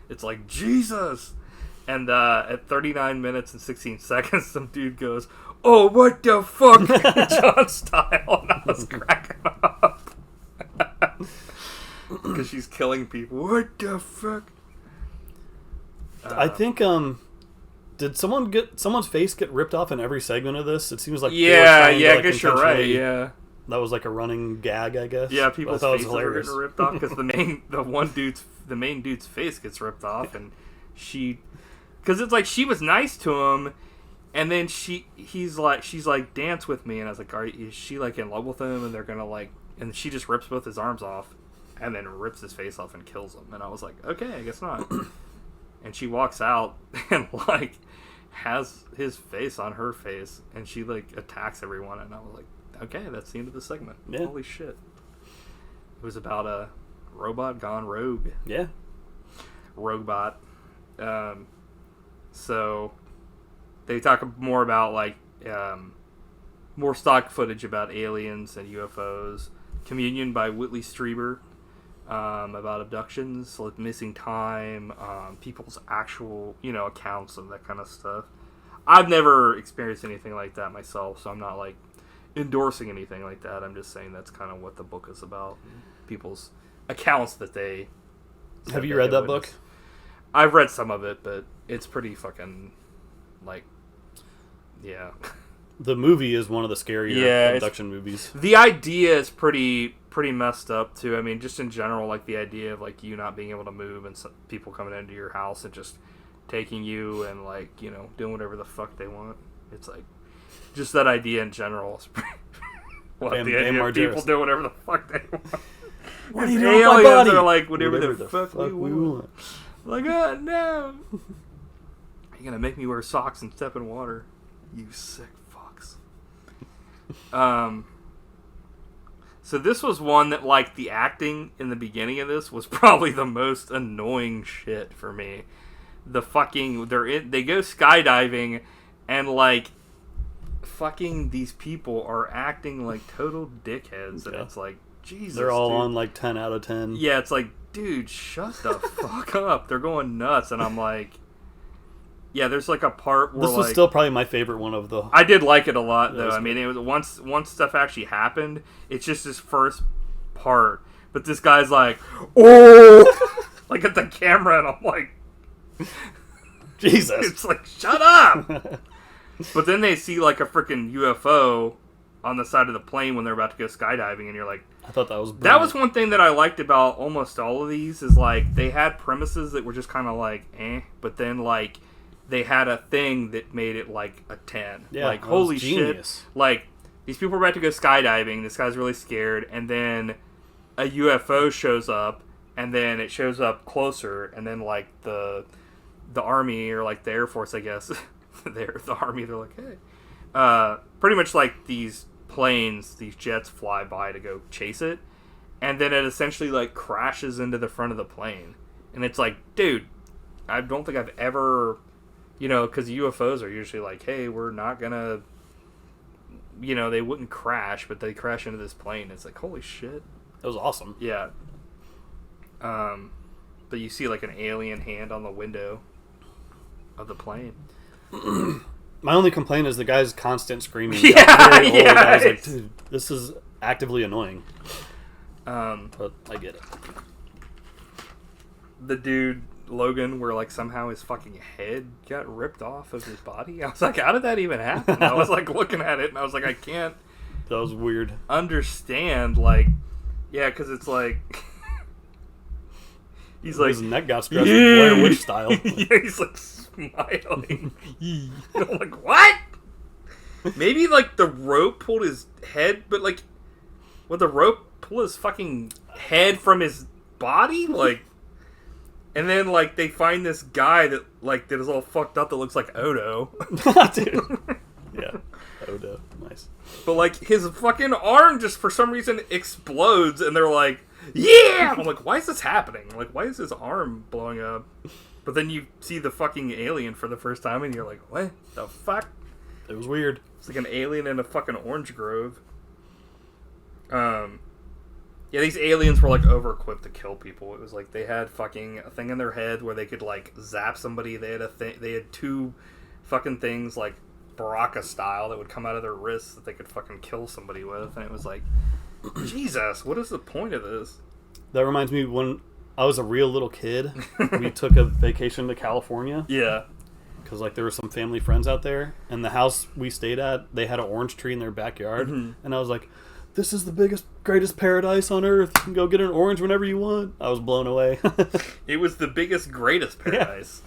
[SPEAKER 3] It's like, Jesus. And at 39 minutes and 16 seconds, some dude goes, oh, what the fuck? John style. And I was cracking up. Because she's killing people. What the fuck?
[SPEAKER 2] I think, did someone's face get ripped off in every segment of this? It seems like
[SPEAKER 3] I guess you're right, yeah.
[SPEAKER 2] That was like a running gag, I guess.
[SPEAKER 3] Yeah, people's faces were getting ripped off, because the main dude's face gets ripped off, and because it's like she was nice to him, and then she's like, dance with me, and I was like, is she like in love with him, and they're gonna like, and she just rips both his arms off, and then rips his face off and kills him, and I was like, okay, I guess not. And she walks out and like has his face on her face, and she like attacks everyone, and I was like, okay, that's the end of the segment. Yeah. Holy shit. It was about a robot gone rogue.
[SPEAKER 2] Yeah.
[SPEAKER 3] Roguebot. So they talk more about like more stock footage about aliens and UFOs. Communion by Whitley Strieber, about abductions, like missing time, people's actual, you know, accounts of that kind of stuff. I've never experienced anything like that myself, so I'm not like endorsing anything like that. I'm just saying that's kind of what the book is about. People's accounts that they...
[SPEAKER 2] Have you read that book?
[SPEAKER 3] I've read some of it, but it's pretty fucking, like, yeah.
[SPEAKER 2] The movie is one of the scarier abduction movies.
[SPEAKER 3] The idea is pretty messed up, too. I mean, just in general, like, the idea of, like, you not being able to move and people coming into your house and just taking you and, like, you know, doing whatever the fuck they want. It's, like, just that idea in general is pretty... the idea of people do whatever the fuck they want.
[SPEAKER 2] What are you doing with my body?
[SPEAKER 3] Are like, whatever the fuck we want. Like, oh, no. You're going to make me wear socks and step in water. You sick fucks. So this was one that, like, the acting in the beginning of this was probably the most annoying shit for me. The fucking, they go skydiving, and, like, fucking these people are acting like total dickheads, and it's like, Jesus,
[SPEAKER 2] they're all
[SPEAKER 3] dude.
[SPEAKER 2] on, like, 10 out of 10.
[SPEAKER 3] Yeah, it's like, dude, shut the fuck up. They're going nuts, and I'm like, yeah, there's like a part where
[SPEAKER 2] this was still probably my favorite one of the.
[SPEAKER 3] I did like it a lot though. I mean, it was once stuff actually happened. It's just this first part, but this guy's like, oh, like at the camera, and I'm like,
[SPEAKER 2] Jesus,
[SPEAKER 3] it's like, shut up. But then they see like a freaking UFO on the side of the plane when they're about to go skydiving, and you're like,
[SPEAKER 2] I thought that was brilliant.
[SPEAKER 3] That was one thing that I liked about almost all of these is like they had premises that were just kind of like but then like they had a thing that made it like a 10.
[SPEAKER 2] Yeah,
[SPEAKER 3] like holy
[SPEAKER 2] genius.
[SPEAKER 3] shit! Like these people are about to go skydiving. This guy's really scared, and then a UFO shows up, and then it shows up closer, and then like the army or like the Air Force, I guess, the army. They're like, hey, pretty much like these planes, these jets fly by to go chase it, and then it essentially like crashes into the front of the plane, and it's like, dude, I don't think I've ever, because UFOs are usually like, hey, we're not gonna, they wouldn't crash, but they crash into this plane. It's like, holy shit,
[SPEAKER 2] that was awesome.
[SPEAKER 3] Yeah. But you see like an alien hand on the window of the plane.
[SPEAKER 2] My only complaint is the guy's constant screaming.
[SPEAKER 3] Yeah,
[SPEAKER 2] yeah. I was like, dude, this is actively annoying. But I get it.
[SPEAKER 3] The dude, Logan, where like somehow his fucking head got ripped off of his body. I was like, how did that even happen? I was like looking at it, and I was like, I can't.
[SPEAKER 2] That was weird.
[SPEAKER 3] Understand, like, yeah, because it's like. He's like,
[SPEAKER 2] his neck got scratched Blair Witch style.
[SPEAKER 3] Yeah, he's like smiling. I'm like, what? Maybe like the rope pulled his head, but like, would the rope pull his fucking head from his body? Like, and then like they find this guy that is all fucked up that looks like Odo.
[SPEAKER 2] Dude. Yeah, Odo, nice.
[SPEAKER 3] But like his fucking arm just for some reason explodes, and they're like, yeah! I'm like, why is this happening? Like, why is his arm blowing up? But then you see the fucking alien for the first time, and you're like, what the fuck?
[SPEAKER 2] It was weird.
[SPEAKER 3] It's like an alien in a fucking orange grove. Yeah, these aliens were like over-equipped to kill people. It was like they had fucking a thing in their head where they could like zap somebody. They had they had two fucking things like Baraka style that would come out of their wrists that they could fucking kill somebody with, and it was like, Jesus, what is the point of this?
[SPEAKER 2] That reminds me when I was a real little kid, we took a vacation to California.
[SPEAKER 3] Yeah.
[SPEAKER 2] Because like there were some family friends out there, and the house we stayed at, they had an orange tree in their backyard, and I was like, this is the biggest, greatest paradise on earth. You can go get an orange whenever you want. I was blown away.
[SPEAKER 3] It was the biggest, greatest paradise.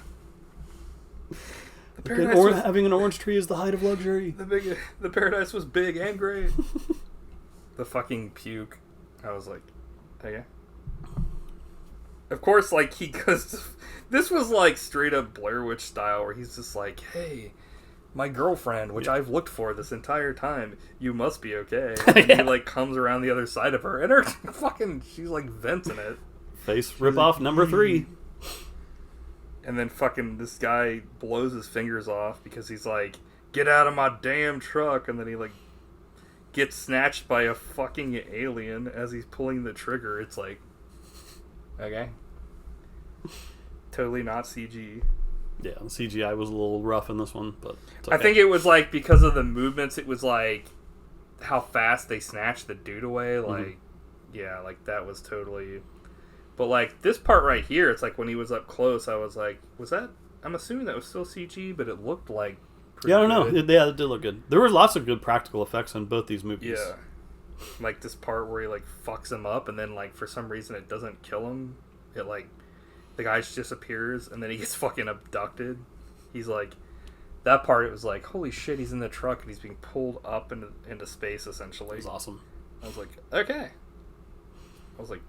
[SPEAKER 2] Yeah. Having an orange tree is the height of luxury.
[SPEAKER 3] The paradise was big and great. The fucking puke. I was like, okay. Of course, like, he goes. This was like straight up Blair Witch style, where he's just like, hey, my girlfriend, which I've looked for this entire time, you must be okay. And he like comes around the other side of her, and her fucking, she's like venting it.
[SPEAKER 2] Face rip off number 3.
[SPEAKER 3] And then fucking this guy blows his fingers off because he's like, get out of my damn truck, and then he like gets snatched by a fucking alien as he's pulling the trigger. It's like, okay. Totally not CG.
[SPEAKER 2] Yeah, the CGI was a little rough in this one, but it's okay.
[SPEAKER 3] I think it was like because of the movements, it was like how fast they snatched the dude away. Like, yeah, like that was totally. But like this part right here, it's like when he was up close, I was like, was that? I'm assuming that was still CG, but it looked like.
[SPEAKER 2] Yeah, I don't know. It did look good. There were lots of good practical effects in both these movies.
[SPEAKER 3] Yeah, like this part where he like fucks him up, and then like for some reason it doesn't kill him. It like the guy just disappears, and then he gets fucking abducted. He's like, that part. It was like, holy shit, he's in the truck and he's being pulled up into space essentially.
[SPEAKER 2] It was awesome.
[SPEAKER 3] I was like, okay. I was like,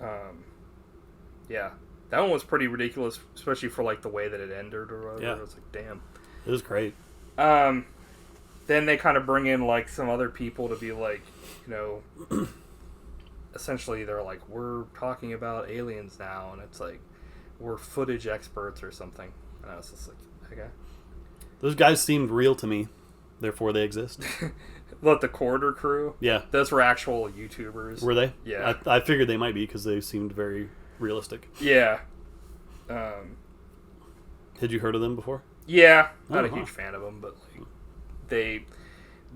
[SPEAKER 3] Damn. Yeah. That one was pretty ridiculous, especially for like the way that it ended or whatever. Yeah. I was like, damn.
[SPEAKER 2] It was great.
[SPEAKER 3] Then they kind of bring in like some other people to be like, you know, essentially they're like, we're talking about aliens now, and it's like, we're footage experts or something. And I was just like, okay.
[SPEAKER 2] Those guys seemed real to me, therefore they exist.
[SPEAKER 3] What, the Corridor crew?
[SPEAKER 2] Yeah.
[SPEAKER 3] Those were actual YouTubers.
[SPEAKER 2] Were they?
[SPEAKER 3] Yeah.
[SPEAKER 2] I figured they might be because they seemed very realistic.
[SPEAKER 3] Yeah.
[SPEAKER 2] Had you heard of them before?
[SPEAKER 3] Yeah. Not a huge fan of them, but like,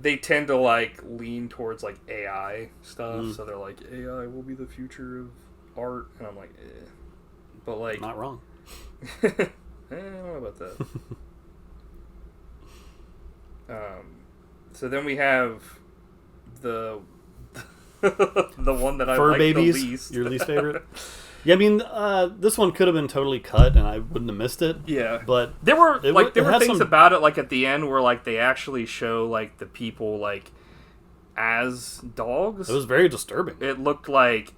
[SPEAKER 3] they tend to like lean towards like AI stuff. So they're like, AI will be the future of art. And I'm like, eh. But like...
[SPEAKER 2] Not wrong.
[SPEAKER 3] I don't know about that. So then we have the one that I like the least.
[SPEAKER 2] Your least favorite? Yeah, I mean, this one could have been totally cut, and I wouldn't have missed it.
[SPEAKER 3] Yeah,
[SPEAKER 2] but
[SPEAKER 3] there were things about it, like at the end, where like they actually show like the people like as dogs.
[SPEAKER 2] It was very disturbing.
[SPEAKER 3] It looked like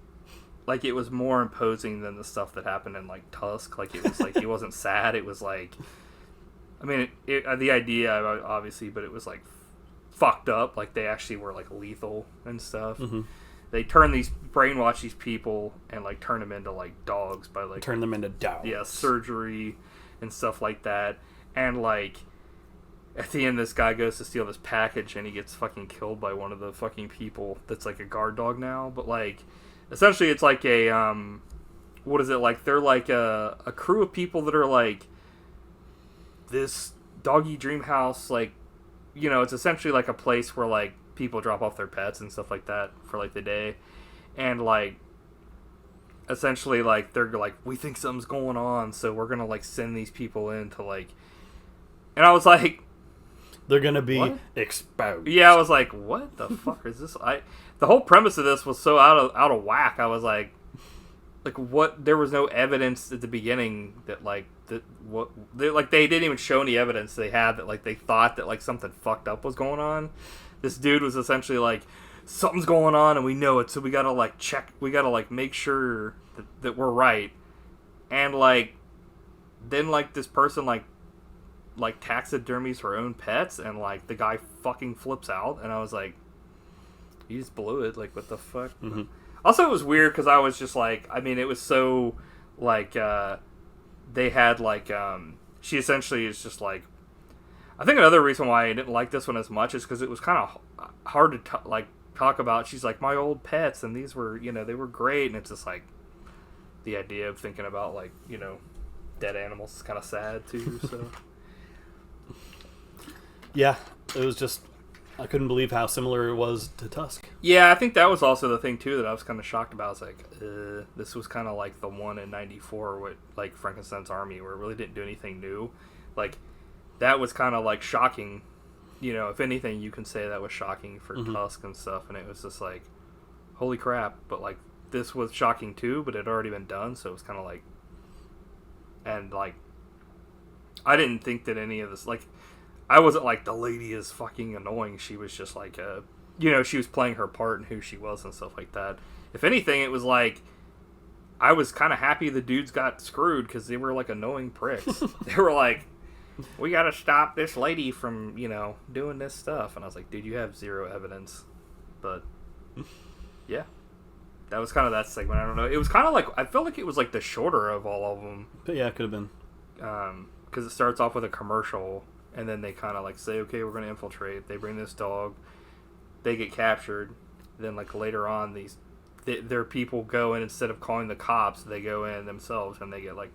[SPEAKER 3] it was more imposing than the stuff that happened in like Tusk. Like it was like he wasn't sad. It was like, I mean, the idea obviously, but it was like fucked up. Like they actually were like lethal and stuff. Mm-hmm. They brainwash these people and like turn them into like dogs by like
[SPEAKER 2] turn them into dogs.
[SPEAKER 3] Yeah, surgery and stuff like that. And like at the end, this guy goes to steal this package and he gets fucking killed by one of the fucking people that's like a guard dog now. But like essentially, it's like a what is it like? They're like a crew of people that are like this doggy dream house. Like, you know, it's essentially like a place where like people drop off their pets and stuff like that for like the day, and like essentially like they're like, we think something's going on, so we're gonna like send these people in to like, and I was like,
[SPEAKER 2] they're gonna be exposed.
[SPEAKER 3] Yeah, I was like, what the fuck is this? The whole premise of this was so out of whack. I was like what? There was no evidence at the beginning that like they didn't even show any evidence they had that like they thought that like something fucked up was going on. This dude was essentially like, something's going on and we know it, so we gotta like check, we gotta like make sure that we're right. And like then like this person like taxidermies her own pets, and like the guy fucking flips out, and I was like, you just blew it, like what the fuck. Mm-hmm. Also, it was weird because I was just like, I mean, it was so like they had like she essentially is just like, I think another reason why I didn't like this one as much is because it was kind of hard to talk about. She's like, my old pets, and these were, you know, they were great, and it's just like the idea of thinking about like, you know, dead animals is kind of sad too. So yeah, it was just, I couldn't believe how similar it was to Tusk. Yeah, I think that was also the thing too that I was kind of shocked about. I was like, this was kind of like the one in '94 with like Frankenstein's Army, where it really didn't do anything new. Like, that was kind of like shocking, you know, if anything you can say that was shocking for Tusk and stuff, and it was just like, holy crap. But like, this was shocking too, but it had already been done, so it was kind of like, and like, I didn't think that any of this, like, I wasn't like, the lady is fucking annoying. She was just like, you know, she was playing her part and who she was and stuff like that. If anything, it was like, I was kind of happy the dudes got screwed because they were like annoying pricks. They were like, we gotta stop this lady from, you know, doing this stuff. And I was like, dude, you have zero evidence. But yeah, that was kind of that segment. I don't know. It was kind of like, I felt like it was like the shorter of all of them. But yeah, it could have been. Because it starts off with a commercial, and then they kind of like say, okay, we're going to infiltrate. They bring this dog. They get captured. Then like later on, their people go in, instead of calling the cops, they go in themselves and they get like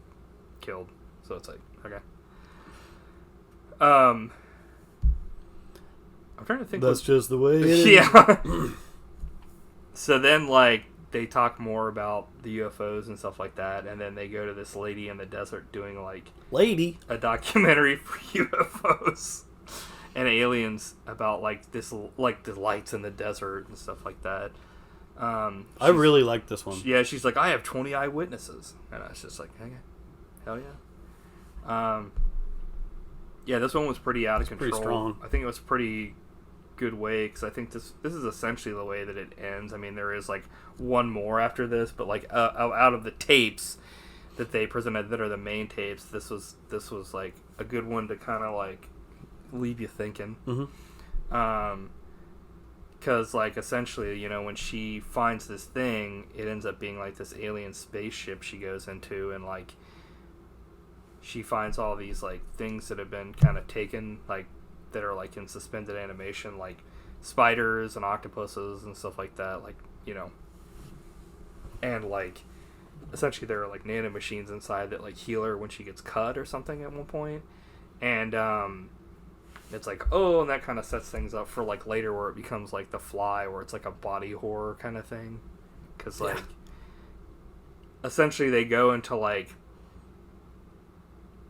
[SPEAKER 3] killed. So it's like, okay. I'm trying to think. That's just the way it is. Yeah. So then, like, they talk more about the UFOs and stuff like that, and then they go to this lady in the desert doing, like... a documentary for UFOs and aliens about, like, this, like, the lights in the desert and stuff like that. I really liked this one. Yeah, she's like, I have 20 eyewitnesses. And I was just like, okay, hell yeah. Yeah, this one was pretty out of control. Pretty strong. I think it was pretty good way, because I think this is essentially the way that it ends. I mean, there is like one more after this, but like out of the tapes that they presented that are the main tapes, this was like a good one to kind of like leave you thinking. Because like essentially, you know, when she finds this thing, it ends up being like this alien spaceship she goes into, and like she finds all these like things that have been kind of taken, like that are like in suspended animation, like spiders and octopuses and stuff like that, like, you know, and like essentially there are like nanomachines inside that like heal her when she gets cut or something at one point. And it's like, oh, and that kind of sets things up for like later where it becomes like The Fly, where it's like a body horror kind of thing, because like essentially they go into like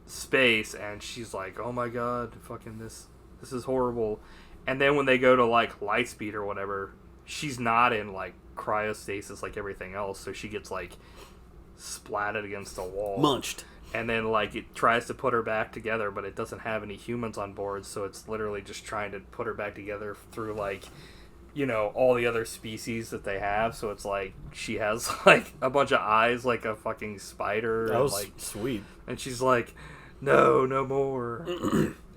[SPEAKER 3] space and she's like, oh my god, fucking this is horrible. And then when they go to like light speed or whatever, she's not in like cryostasis like everything else, so she gets like splatted against the wall,
[SPEAKER 2] munched,
[SPEAKER 3] and then like it tries to put her back together, but it doesn't have any humans on board, so it's literally just trying to put her back together through like, you know, all the other species that they have. So it's like she has like a bunch of eyes like a fucking spider.
[SPEAKER 2] That was
[SPEAKER 3] like
[SPEAKER 2] sweet.
[SPEAKER 3] And she's like, no more.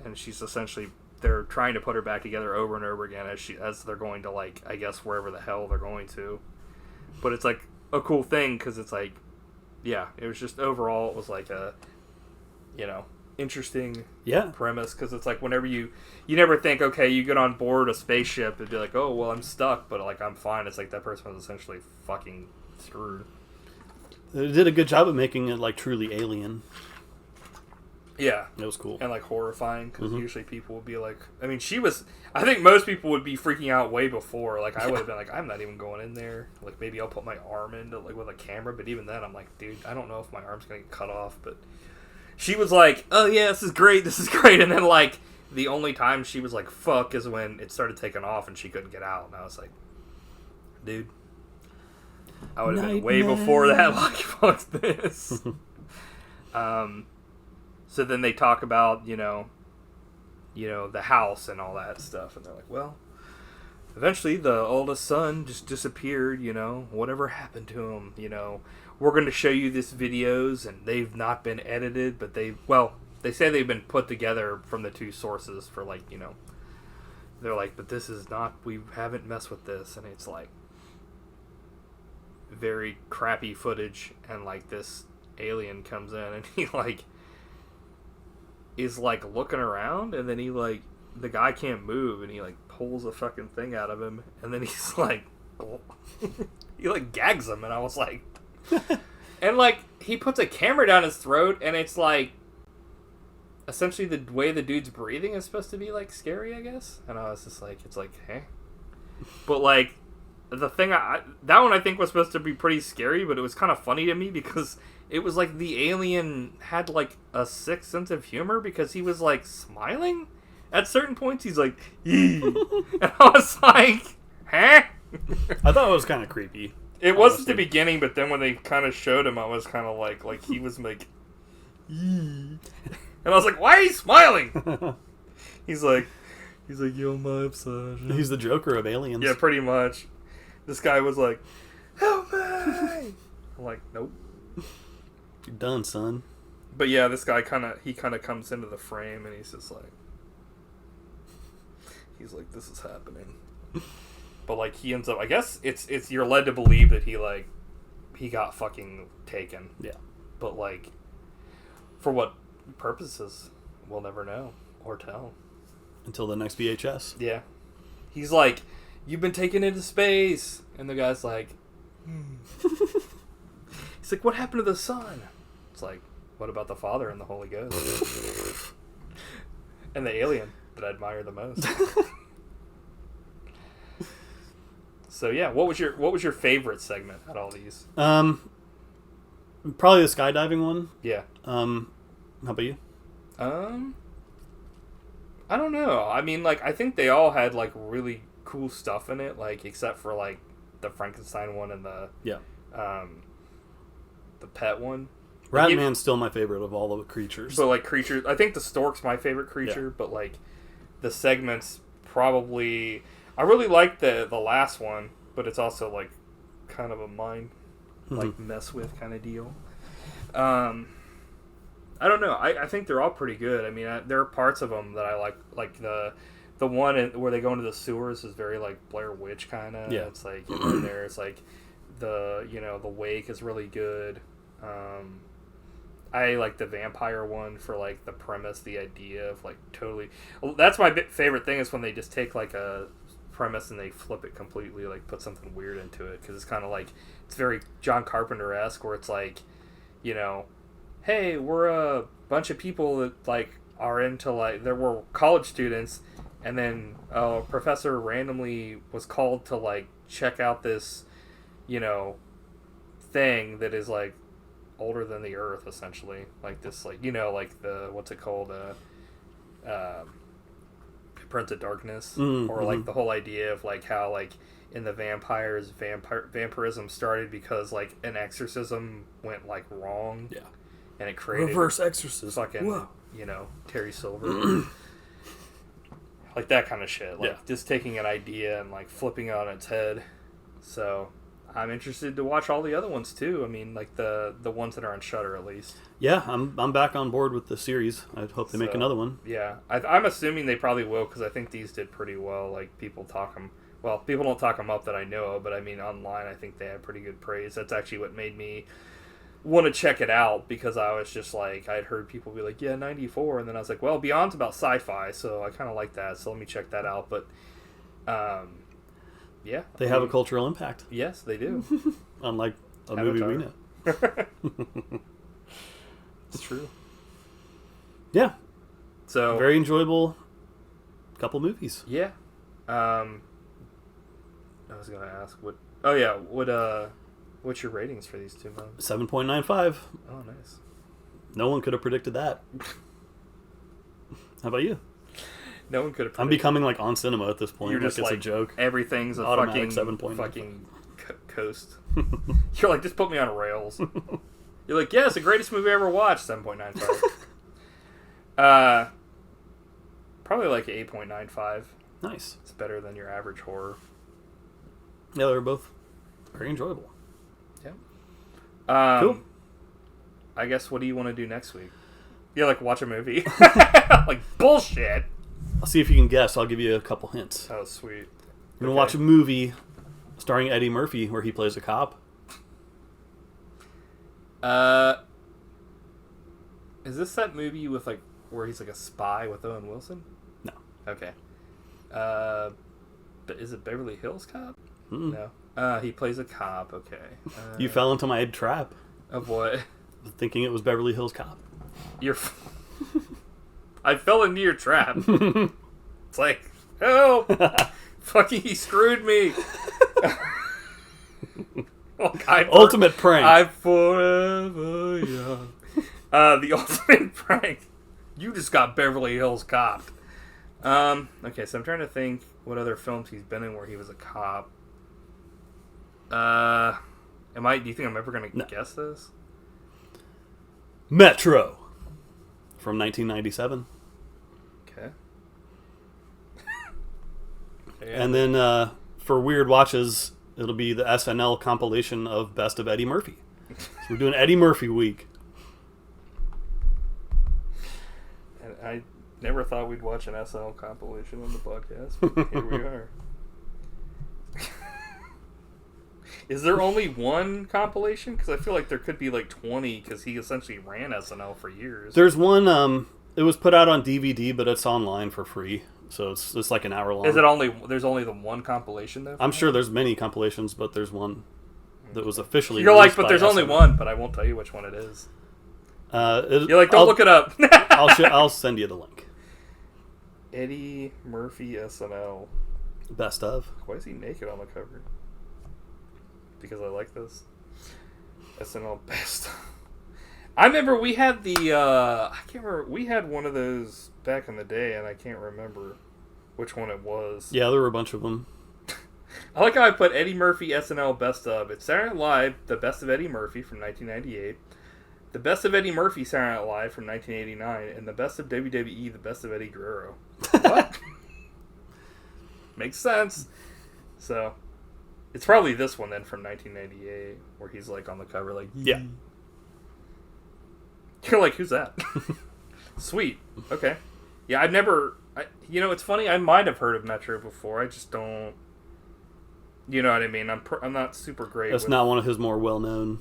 [SPEAKER 3] And she's essentially, they're trying to put her back together over and over again as they're going to like, I guess wherever the hell they're going to. But it's like a cool thing, because it's like, yeah, it was just overall, it was like a, you know, interesting premise, because it's like whenever you never think, okay, you get on board a spaceship and be like, oh, well, I'm stuck, but like I'm fine. It's like that person was essentially fucking screwed.
[SPEAKER 2] They did a good job of making it like truly alien.
[SPEAKER 3] Yeah.
[SPEAKER 2] It was cool.
[SPEAKER 3] And like horrifying, because usually people would be like, I mean, I think most people would be freaking out way before. Like I would have been like, I'm not even going in there. Like maybe I'll put my arm into like with a camera, but even then I'm like, dude, I don't know if my arm's going to get cut off. But she was like, oh yeah, this is great. And then like the only time she was like, fuck, is when it started taking off and she couldn't get out. And I was like, dude, I would have been way before that. Like, fuck this. So then they talk about, you know, the house and all that stuff. And they're like, well, eventually the oldest son just disappeared, you know, whatever happened to him, you know. We're going to show you this videos, and they've not been edited, but they say they've been put together from the two sources for like, you know, they're like, but this is not, we haven't messed with this. And it's like very crappy footage, and like this alien comes in and he like is like looking around, and then he like, the guy can't move, and he like pulls a fucking thing out of him, and then he's like he like gags him, and I was like and like he puts a camera down his throat, and it's like essentially the way the dude's breathing is supposed to be like scary, I guess. And I was just like, it's like, hey, but like the thing that one I think was supposed to be pretty scary, but it was kind of funny to me because it was like the alien had like a sick sense of humor, because he was like smiling at certain points. He's like, and I was like, huh?
[SPEAKER 2] I thought it was kind of creepy.
[SPEAKER 3] It was at the beginning, but then when they kind of showed him, I was kind of like he was like, and I was like, why are you smiling? He's like, you're my obsession.
[SPEAKER 2] He's the Joker of aliens.
[SPEAKER 3] Yeah, pretty much. This guy was like, help me! I'm like, nope.
[SPEAKER 2] You're done, son.
[SPEAKER 3] But yeah, this guy kind of comes into the frame, and he's just like, this is happening. But like he ends up, I guess it's you're led to believe that he got fucking taken.
[SPEAKER 2] Yeah.
[SPEAKER 3] But like, for what purposes, we'll never know or tell.
[SPEAKER 2] Until the next VHS.
[SPEAKER 3] Yeah. He's like, you've been taken into space. And the guy's like, He's like, what happened to the son? It's like, what about the Father and the Holy Ghost? And the alien that I admire the most. So yeah, what was your favorite segment out of all these?
[SPEAKER 2] Probably the skydiving one.
[SPEAKER 3] Yeah.
[SPEAKER 2] How about you?
[SPEAKER 3] I don't know. I mean, like, I think they all had like really cool stuff in it, like except for like the Frankenstein one and the pet one.
[SPEAKER 2] Ratman's still my favorite of all the creatures.
[SPEAKER 3] But like creatures, I think the stork's my favorite creature, but like the segments probably... I really like the last one, but it's also, like, kind of a mind, like, mess with kind of deal. I don't know. I think they're all pretty good. I mean, there are parts of them that I like the one where they go into the sewers is very, like, Blair Witch kind of. Yeah. It's, like, in there, it's, like, the wake is really good. I like the vampire one for, like, the premise, the idea of, like, totally... Well, that's my favorite thing is when they just take, like, a premise and they flip it completely, like, put something weird into it. Because it's kind of like... It's very John Carpenter-esque where it's, like, hey, we're a bunch of people that, like, are into, like... We're college students, and then a professor randomly was called to, like, check out this, thing that is, like, older than the Earth, essentially, like this, like like the what's it called, Prince of Darkness, or like the whole idea of like how like in the vampirism started because like an exorcism went like wrong, and it created
[SPEAKER 2] reverse exorcism,
[SPEAKER 3] fucking Terry Silver, like that kind of shit, like just taking an idea and like flipping it on its head. So I'm interested to watch all the other ones too. I mean, like the ones that are on Shudder at least. Yeah,
[SPEAKER 2] I'm back on board with the series. I hope they make another one.
[SPEAKER 3] Yeah, I'm assuming they probably will because I think these did pretty well. Like people talk them. Well, people don't talk them up that I know of, but I mean online I think they have pretty good praise. That's actually what made me want to check it out because I was just like I'd heard people be like, yeah, 94, and then I was like, well, Beyond's about sci-fi, so I kind of like that. So let me check that out. But yeah.
[SPEAKER 2] They have a cultural impact.
[SPEAKER 3] Yes, they do.
[SPEAKER 2] Unlike a movie we know.
[SPEAKER 3] It's true.
[SPEAKER 2] Yeah.
[SPEAKER 3] So
[SPEAKER 2] very enjoyable couple movies.
[SPEAKER 3] Yeah. I was gonna ask what's your ratings for these two movies?
[SPEAKER 2] 7.95.
[SPEAKER 3] Oh, nice.
[SPEAKER 2] No one could have predicted that. How about you?
[SPEAKER 3] No one could have.
[SPEAKER 2] I'm becoming like on cinema at this point.
[SPEAKER 3] You're just
[SPEAKER 2] it's
[SPEAKER 3] like
[SPEAKER 2] a joke.
[SPEAKER 3] Everything's a
[SPEAKER 2] automatic
[SPEAKER 3] fucking coast. You're like, just put me on rails. You're like, yeah, it's the greatest movie I ever watched. 7.95. Probably like 8.95.
[SPEAKER 2] Nice.
[SPEAKER 3] It's better than your average horror.
[SPEAKER 2] Yeah, they're both very enjoyable.
[SPEAKER 3] Yeah.
[SPEAKER 2] Cool.
[SPEAKER 3] I guess what do you want to do next week? Yeah, like watch a movie. Like bullshit.
[SPEAKER 2] I'll see if you can guess. I'll give you a couple hints.
[SPEAKER 3] Oh, sweet.
[SPEAKER 2] We're going to watch a movie starring Eddie Murphy where he plays a cop.
[SPEAKER 3] Is this that movie with like where he's like a spy with Owen Wilson?
[SPEAKER 2] No.
[SPEAKER 3] Okay. But is it Beverly Hills Cop?
[SPEAKER 2] No.
[SPEAKER 3] He plays a cop. Okay.
[SPEAKER 2] You fell into my trap.
[SPEAKER 3] Of what?
[SPEAKER 2] Thinking it was Beverly Hills Cop.
[SPEAKER 3] I fell into your trap. It's like, help! Fucking, he screwed me.
[SPEAKER 2] Ultimate prank.
[SPEAKER 3] I'm forever young. The ultimate prank. You just got Beverly Hills Cop. Okay, so I'm trying to think what other films he's been in where he was a cop. Do you think I'm ever going to guess this?
[SPEAKER 2] Metro. From 1997.
[SPEAKER 3] Okay.
[SPEAKER 2] And then for Weird Watches, it'll be the SNL compilation of Best of Eddie Murphy. So we're doing Eddie Murphy week.
[SPEAKER 3] And I never thought we'd watch an SNL compilation on the podcast, but here we are. Is there only one compilation? Because I feel like there could be like 20, because he essentially ran SNL for years.
[SPEAKER 2] There's one, it was put out on DVD, but it's online for free. So it's like an hour long.
[SPEAKER 3] There's only the one compilation though?
[SPEAKER 2] I'm sure there's many compilations, but there's one that was officially
[SPEAKER 3] You're like, but there's only one, but I won't tell you which one it is. You're like, don't look it up.
[SPEAKER 2] I'll send you the link.
[SPEAKER 3] Eddie Murphy SNL.
[SPEAKER 2] Best of.
[SPEAKER 3] Why is he naked on the cover? Because I like this. SNL Best. I remember we had the, I can't remember, we had one of those back in the day, and I can't remember which one it was.
[SPEAKER 2] Yeah, there were a bunch of them.
[SPEAKER 3] I like how I put Eddie Murphy SNL Best of. It's Saturday Night Live, The Best of Eddie Murphy from 1998. The Best of Eddie Murphy Saturday Night Live from 1989. And The Best of WWE, The Best of Eddie Guerrero. What? Makes sense. So, it's probably this one then from 1998 where he's like on the cover like,
[SPEAKER 2] yeah.
[SPEAKER 3] You're like, who's that? Sweet. Okay. Yeah, I've never... you know, it's funny. I might have heard of Metro before. I just don't... You know what I mean? I'm not super great
[SPEAKER 2] That's
[SPEAKER 3] with...
[SPEAKER 2] not one of his more well-known...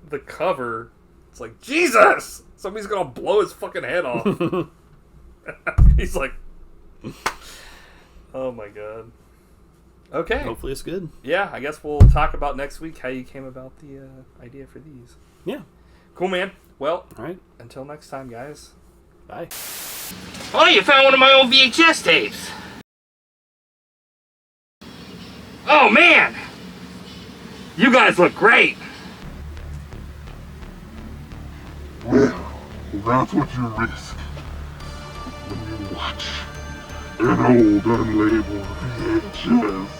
[SPEAKER 3] The cover... It's like, Jesus! Somebody's gonna blow his fucking head off. He's like... Oh my god. Okay.
[SPEAKER 2] Hopefully it's good.
[SPEAKER 3] Yeah, I guess we'll talk about next week how you came about the idea for these.
[SPEAKER 2] Yeah.
[SPEAKER 3] Cool, man. Well,
[SPEAKER 2] all right.
[SPEAKER 3] Until next time, guys.
[SPEAKER 2] Bye.
[SPEAKER 4] Oh, you found one of my old VHS tapes. Oh, man. You guys look great.
[SPEAKER 1] Well, that's what you risk when you watch an old unlabeled VHS.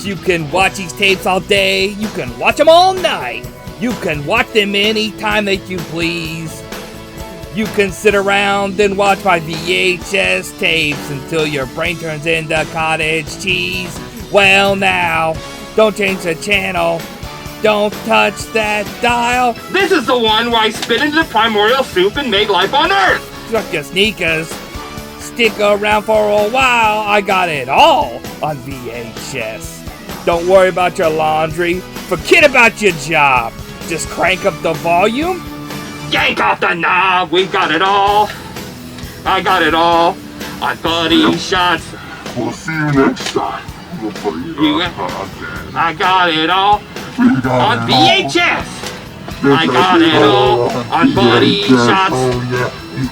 [SPEAKER 4] You can watch these tapes all day. You can watch them all night. You can watch them anytime that you please. You can sit around and watch my VHS tapes until your brain turns into cottage cheese. Well now, don't change the channel. Don't touch that dial.
[SPEAKER 5] This is the one where I spit into the primordial soup and made life on Earth.
[SPEAKER 4] Suck your sneakers. Stick around for a while. I got it all on VHS. Don't worry about your laundry. Forget about your job. Just crank up the volume.
[SPEAKER 5] Yank off the knob. We got it all. I got it all on Buddy Shotz.
[SPEAKER 1] We'll see you next time.
[SPEAKER 5] I got it all on VHS. I got it all on Buddy Shotz.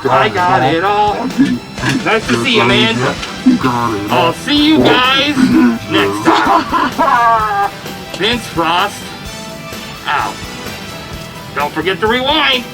[SPEAKER 5] I got it all. Nice to see you, man. I'll see you guys next time. Vince Frost out. Don't forget to rewind.